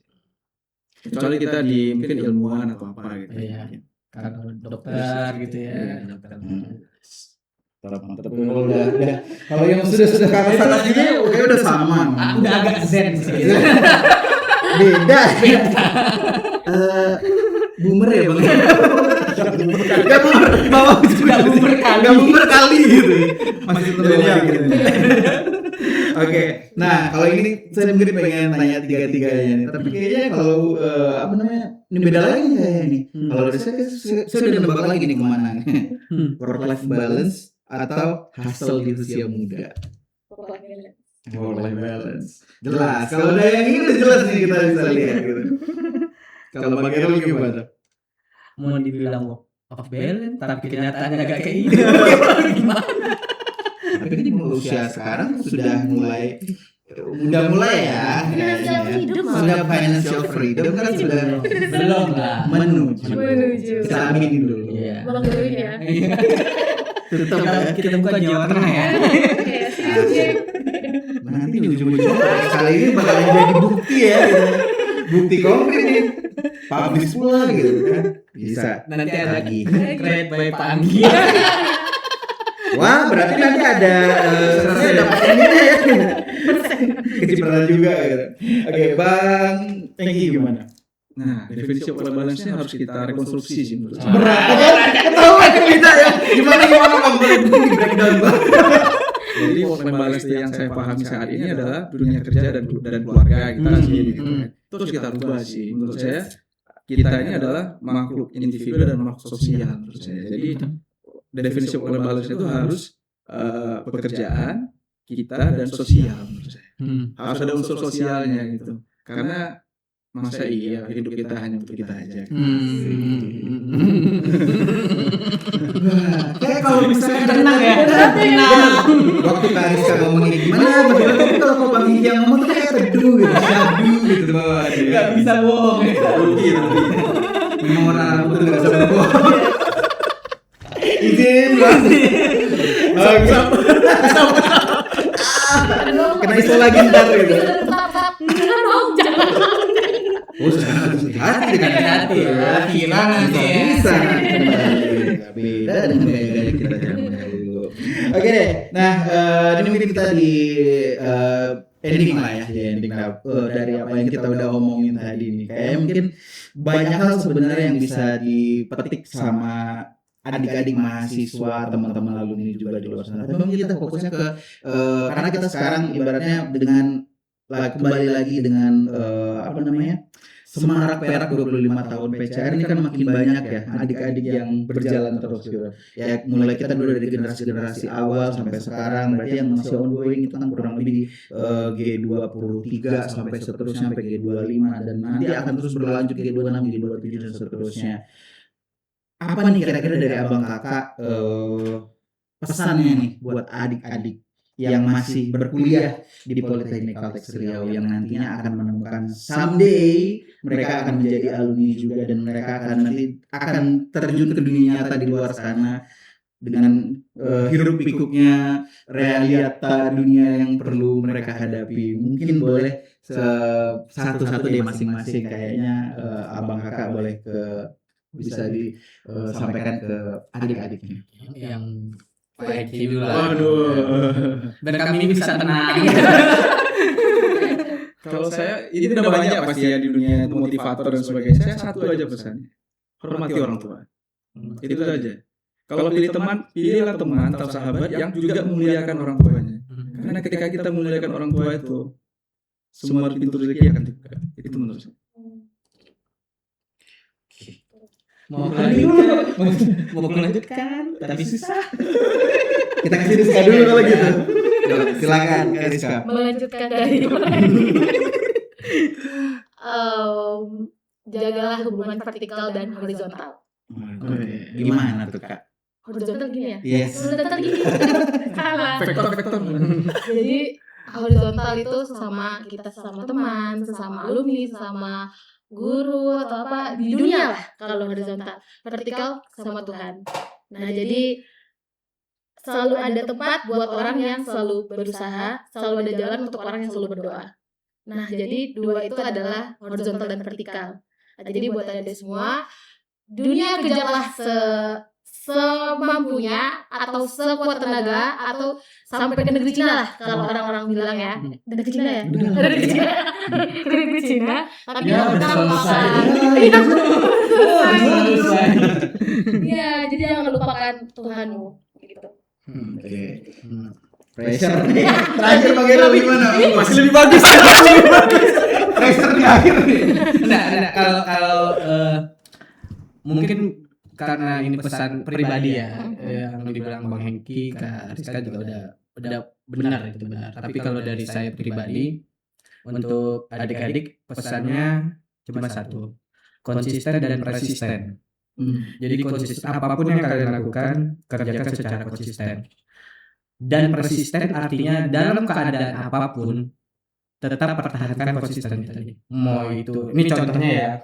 Kecuali kita di mungkin ilmuwan atau apa gitu. Iya. Karena dokter gitu ya. Dokter. Mantap. Kalau yang sudah ke atas sana ini kayak udah sama. Udah agak zen sih. Beda. Boomer ya Bang. Gak boomer, bawah juga boomer kali. Gak boomer kali gitu. Masih tentunya gitu. Oke, nah kalau ini saya mungkin pengen tanya tiga-tiganya nih. Tapi kayaknya kalau apa namanya, ini beda lagi nih kayaknya nih. Kalau dari saya udah nebak lagi nih kemana nih. Work life balance atau hustle di usia muda. Work life balance. Jelas. Kalau udah yang ini udah jelas nih kita bisa lihat gitu. Kalau Bang Khairul gimana? Mau dibilang work of balance tapi kenyataannya agak kayak gitu. Gimana? Tapi kan di usia sekarang sudah mulai ya. Financial freedom malah. Sudah financial freedom kan sudah Belum lah. menuju. Kita aminin dulu. Iya. Bolong dulu ya. Tetap Kita bukan Jawa Tengah ya. Oke, sip. nanti di ujung-ujungnya kali ini bakalan jadi bukti ya gitu. Bukti konkret nih. Publish pula gitu kan. Bisa. Nanti ada lagi. create by Pak Anggi. Wah, berarti nanti ada saya dapat ininya ya. Kecipratan juga gitu. Oke, Bang Engki gimana? Nah, definisi work life balance-nya harus kita rekonstruksi sih menurut saya. Berat. Ketahuan kita ya. Gimana Bang? Boleh di breakdown Bang. Jadi work life balance yang saya pahami saat ini adalah dunia kerja dan keluarga kita sendiri gitu kan. Terus kita rubah sih. Menurut saya kita ini adalah makhluk individu dan makhluk sosial menurut saya. Jadi definisi work life balance itu harus pekerjaan kita dan sosial menurut saya. Harus ada unsur sosialnya gitu. Karena masa iya hidup kita hanya untuk kita aja. Kayak kalau misalnya Tenang ya. Tenang. waktu Kak Rizka ngomongnya gimana, begitu tapi kalau Bang Engki yang ngomong tuh kayak teduh gitu, syahdu gitu bawaannya. Gak bisa bohong. Rugi. Memang orang aku tuh gak bisa berbohong. Izin Bang. Kena isu lagi ntar gitu. Jangan dong, jangan. Oh sekarang harus hati-hati dengan Hati-hati ya. Hilang nanti ya. bisa. Beda dengan gaya-gaya kita zaman dulu. Oke deh. Nah, ini mungkin kita di ending lah ya, ending dari apa yang kita udah omongin tadi nih. Kayak mungkin banyak hal sebenarnya yang bisa dipetik sama adik-adik mahasiswa, teman-teman alumni juga di luar sana. Tapi mungkin kita fokusnya ke karena kita sekarang ibaratnya dengan kembali lagi dengan apa namanya, Semarak Perak 25 tahun PCR ini kan makin banyak ya adik-adik yang berjalan terus gitu. Ya mulai kita dulu dari generasi-generasi awal sampai sekarang, berarti yang masih ongoing itu kan kurang lebih G23 sampai seterusnya sampai G25 dan nanti akan terus berlanjut G26, G27 dan seterusnya. Apa nih kira-kira dari abang kakak pesannya nih buat adik-adik yang masih berkuliah di Politeknik Kalteks Riau yang nantinya akan menemukan someday mereka akan menjadi alumni juga dan mereka akan terjun ke dunia nyata di luar sana dengan hiruk pikuknya realita dunia yang perlu mereka hadapi. Mungkin boleh satu-satu deh masing-masing, kayaknya abang kakak boleh bisa disampaikan ke adik-adiknya. Yang Pak Eki dulu lah. Waduh. Dan kami bisa tenang. Kalau saya ini udah banyak pasti ya di dunia motivator dan sebagainya. Saya satu aja pesannya. Hormati orang tua. Itu saja. Kalau pilih teman, pilihlah teman atau sahabat yang juga memuliakan orang tuanya. Karena ketika kita memuliakan orang tua itu, semua pintu rezeki akan dibuka. Itu menurut saya. Mau melanjutkan, tapi susah. Kita kasih Rizka dulu kalau gitu. Silakan Rizka. Melanjutkan dari jagalah hubungan vertikal dan horizontal. Gimana tuh Kak? Horizontal gini ya? Yes. Horizontal gini. Salah. Vektor. Jadi horizontal itu sesama kita, sesama teman, sesama alumni, sesama guru atau apa di dunia lah kalau horizontal. Vertikal sama Tuhan. Nah, jadi selalu ada tempat buat orang yang selalu berusaha, selalu ada jalan untuk orang yang selalu berdoa. Nah, jadi dua itu adalah horizontal dan vertikal. Nah, jadi buat Anda semua, dunia kejarlah semampunya atau sekuat tenaga atau sampai ke negeri Cina lah kalau orang-orang bilang ya. Negeri Cina ya? Negeri Cina. Negeri Cina. Tapi jangan pernah lupakan. Iya, jadi jangan lupakan Tuhanmu gitu. Oke. Pressure nih. Terakhir Bang gimana? Masih lebih bagus. Pressure di akhir nih. Nah, kalau mungkin karena ini pesan pribadi ya, yang dibilang Bang Hengki, Kak Rizka juga udah benar itu benar. Tapi kalau dari saya pribadi, untuk adik-adik pesannya cuma satu, konsisten dan persisten. Jadi konsisten apapun yang kalian lakukan, kerjakan secara konsisten. Dan persisten artinya dalam keadaan apapun tetap pertahankan konsisten tadi. Mau itu, ini contohnya ya.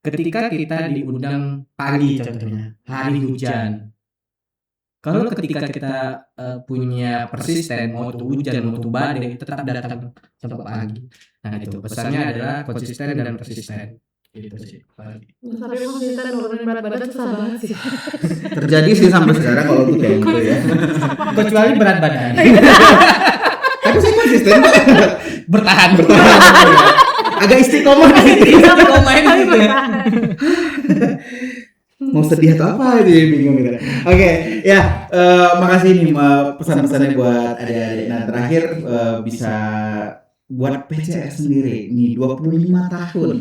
Ketika kita diundang pagi contohnya, hari hujan. Kalau ketika kita punya persisten, mau itu hujan, mau itu badai, tetap datang sampai pagi. Nah itu pesannya adalah konsisten dan persisten. Gitu sih. Tapi konsisten nurunin berat badan susah banget sih. Terjadi sih sampai sekarang kalau itu kayak gitu ya. Kecuali berat badan. Tapi saya konsisten kok. Bertahan. Agak istiqomah di situ. Gitu. Mau sedih atau apa gitu, bingung gitu. Oke, ya makasih nih pesan-pesannya buat adik-adik. Nah terakhir bisa buat PCR sendiri nih 25 tahun,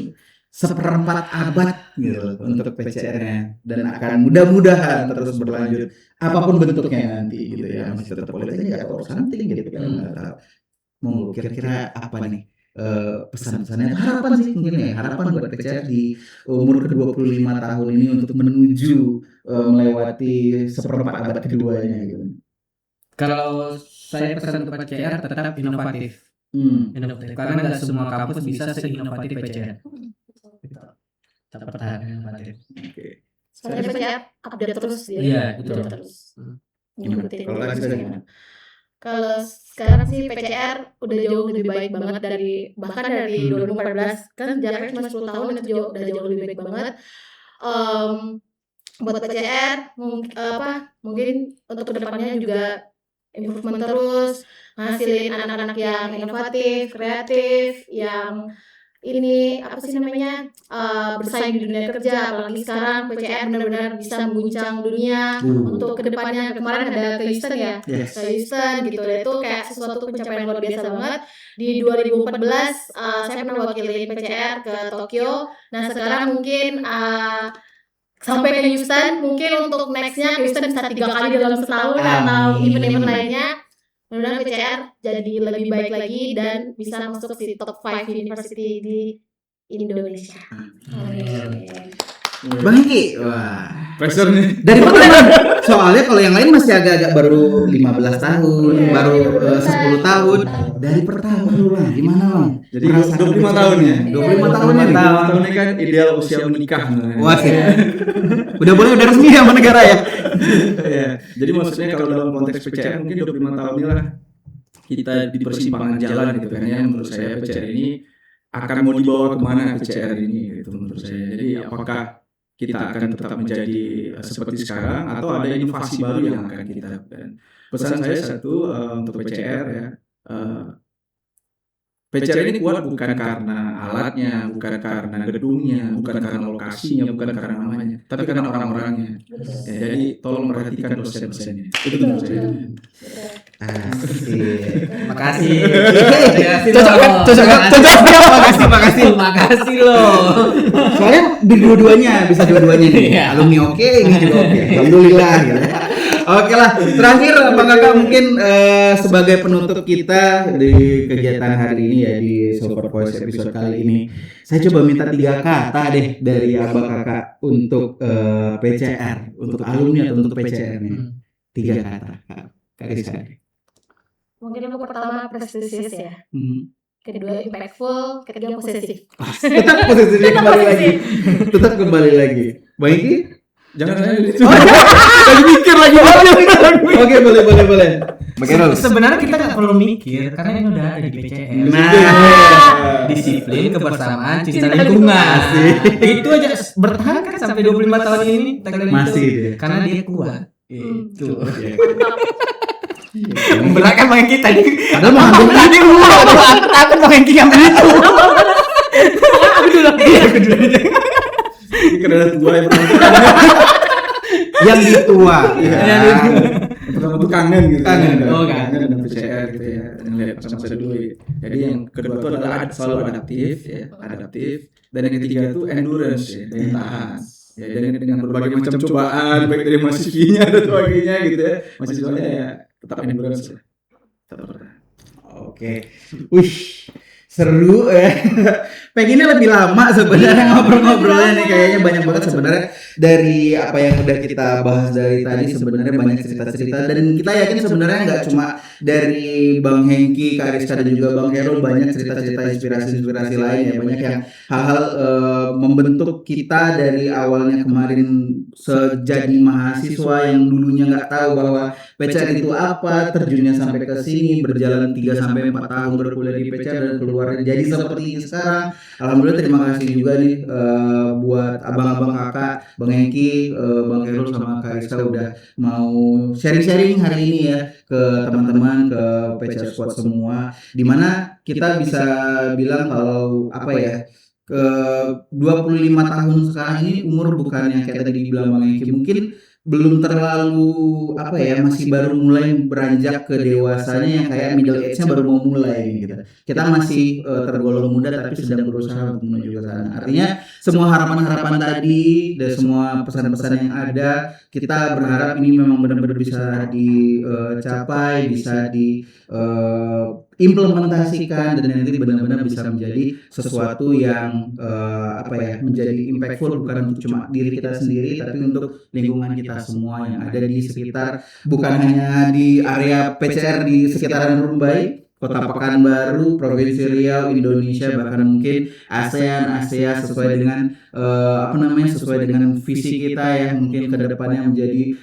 seperempat abad gitu untuk PCR-nya, dan akan mudah-mudahan terus berlanjut apapun bentuknya nanti gitu ya, masih tetap politiknya atau something gitu kan nggak tahu. Mau kira-kira apa nih pesan-pesannya, harapan sih mungkin ya, harapan buat PCR di umur ke-25 tahun ini untuk menuju melewati seperempat abad keduanya gitu. Kalau saya pesan untuk PCR tetap inovatif. Karena nggak semua kampus bisa seinovatif PCR. Tetap pertahanan inovatif. Oke. Soalnya PCR update terus ya. Iya, betul. Update terus. Ngikutin. Kalau tadi gimana? Kalau sekarang sih PCR udah jauh lebih baik banget bahkan dari 2014, kan jaraknya cuma 10 tahun, itu udah jauh lebih baik banget. Buat PCR mungkin untuk kedepannya juga improvement terus, ngasilin anak-anak yang inovatif, kreatif, yang ini apa sih namanya bersaing di dunia kerja. Apalagi sekarang PCR benar-benar bisa mengguncang dunia. Untuk kedepannya, kemarin ada ke Houston ya, ke Houston gitu, itu kayak sesuatu pencapaian luar biasa banget. Di 2014 saya pernah wakilin PCR ke Tokyo. Nah sekarang mungkin sampai ke Houston, mungkin untuk nextnya ke Houston bisa 3 kali dalam setahun atau event-event lainnya. Mudah-mudahan PCR jadi lebih baik lagi dan bisa masuk di top 5 university di Indonesia. Bang Hengki. Wah. Pressure nih. Dari mana Bang? Soalnya kalau yang lain masih agak-agak baru 15 tahun, baru 10 tahun. Dari pertama dulu Bang, gimana Bang? Jadi 25 tahun ya. 25 tahun nih. 25 tahun ini kan ideal usia menikah. Wah, udah boleh, udah resmi ya sama negara ya. Iya. Jadi maksudnya kalau dalam konteks PCR mungkin 25 tahun ini lah kita di persimpangan jalan gitu kan ya. Menurut saya PCR ini akan mau dibawa kemana PCR ini gitu menurut saya. Jadi apakah kita akan tetap menjadi seperti sekarang atau ada inovasi baru yang akan kita lakukan. Pesan saya satu untuk PCR ya. PCR ini kuat bukan karena alatnya, bukan karena gedungnya, bukan karena lokasinya, bukan karena namanya, tapi karena orang-orangnya. Ya, jadi tolong perhatikan dosen-dosennya. Itu menurut saya. Makasih. Cocok kan? Makasih loh. Soalnya dua-duanya bisa dua-duanya nih. Alumni oke, ini juga oke. Alhamdulillah gitu. Oke lah, terakhir Bang Kakak mungkin sebagai penutup kita di kegiatan hari ini ya di Silver Voice episode kali ini, saya coba minta 3 kata deh dari Abang Kakak untuk PCR, untuk alumni atau untuk PCR nih. 3 kata, Kak Rizka. Mungkin yang pertama prestisius ya. Kedua impactful, ketiga posesif. Tetap posesifnya kembali lagi. Tetap kembali lagi. Bang Iki? Jangan saya Lagi mikir lagi. Oke, boleh. Sebenarnya kita nggak perlu mikir karena ini udah ada di PCR. Nah, Disiplin, kebersamaan, cinta lingkungan. Itu aja bertahan kan sampai 25 tahun ini. Masih itu. dia. Karena dia kuat. Itu. Mantap. Memberatkan main kita nih. padahal mau ambil tadi Aku main yang itu. Ini karena tua yang yang ditua. pertama tuh kangen gitu. Kangen. Oh, kangen dengan PCR gitu ya. Ngelihat masa-masa dulu. Jadi yang kedua itu adalah selalu adaptif ya, adaptif. Dan yang ketiga itu endurance ya, daya tahan. Ya, dengan berbagai macam cobaan baik dari mahasiswinya dan sebagainya gitu ya. Mahasiswanya ya tetap endurance ya. Tetap bertahan. Oke. Wih, seru ya. Pengennya lebih lama sebenarnya ngobrol-ngobrolnya nih, kayaknya banyak banget sebenarnya dari apa yang udah kita bahas dari tadi. Sebenarnya banyak cerita-cerita dan kita yakin sebenarnya nggak cuma dari Bang Hengki, Kak Rizka dan juga Bang Herul, banyak cerita-cerita inspirasi lain ya, banyak yang hal-hal membentuk kita dari awalnya kemarin sejadi mahasiswa yang dulunya nggak tahu bahwa PCR itu apa, terjunnya sampai ke sini, berjalan 3 sampai 4 tahun berkuliah di PCR dan keluar jadi seperti ini sekarang. Alhamdulillah, terima kasih juga nih buat abang-abang kakak, Bang Hengki, Bang Herul sama Kak Rizka udah mau sharing-sharing hari ini ya ke teman-teman, ke PCR Squad semua. Dimana kita bisa bilang kalau apa ya, ke 25 tahun sekarang ini umur bukannya kayak tadi dibilang Bang Hengki, mungkin belum terlalu apa ya, masih baru mulai beranjak ke dewasanya yang kayak middle age-nya baru mau mulai gitu. Kita masih tergolong muda tapi sedang berusaha untuk menuju ke sana. Artinya semua harapan-harapan tadi dan semua pesan-pesan yang ada, kita berharap ini memang benar-benar bisa dicapai, bisa diimplementasikan dan nanti benar-benar bisa menjadi sesuatu yang apa ya, menjadi impactful bukan untuk cuma diri kita sendiri tapi untuk lingkungan kita semua yang ada di sekitar, bukan hanya di area PCR di sekitaran Rumbai, Kota Pekanbaru, Provinsi Riau, Indonesia, bahkan mungkin ASEAN, Asia, sesuai dengan sesuai dengan visi kita ya, mungkin ke depannya menjadi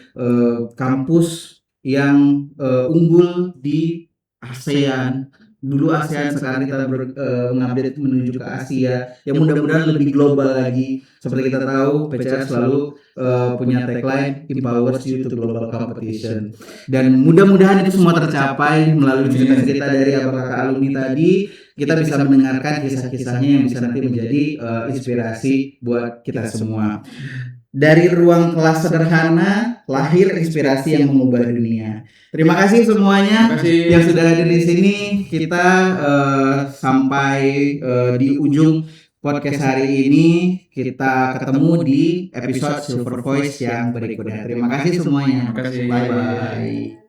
kampus yang unggul di ASEAN. Dulu ASEAN, sekarang kita mengupdate menuju ke Asia yang mudah-mudahan lebih global lagi. Seperti kita tahu, PCR selalu punya tagline empowers you to global competition, dan mudah-mudahan itu semua tercapai melalui cerita-cerita dari abang kakak alumni tadi. Kita bisa mendengarkan kisah-kisahnya yang bisa nanti menjadi inspirasi buat kita semua. Dari ruang kelas sederhana lahir inspirasi yang mengubah dunia. Terima kasih semuanya yang sudah hadir di sini. Kita sampai di ujung podcast hari ini. Kita ketemu di episode Silver Voice yang berikutnya. Terima kasih semuanya. Terima kasih. Bye bye.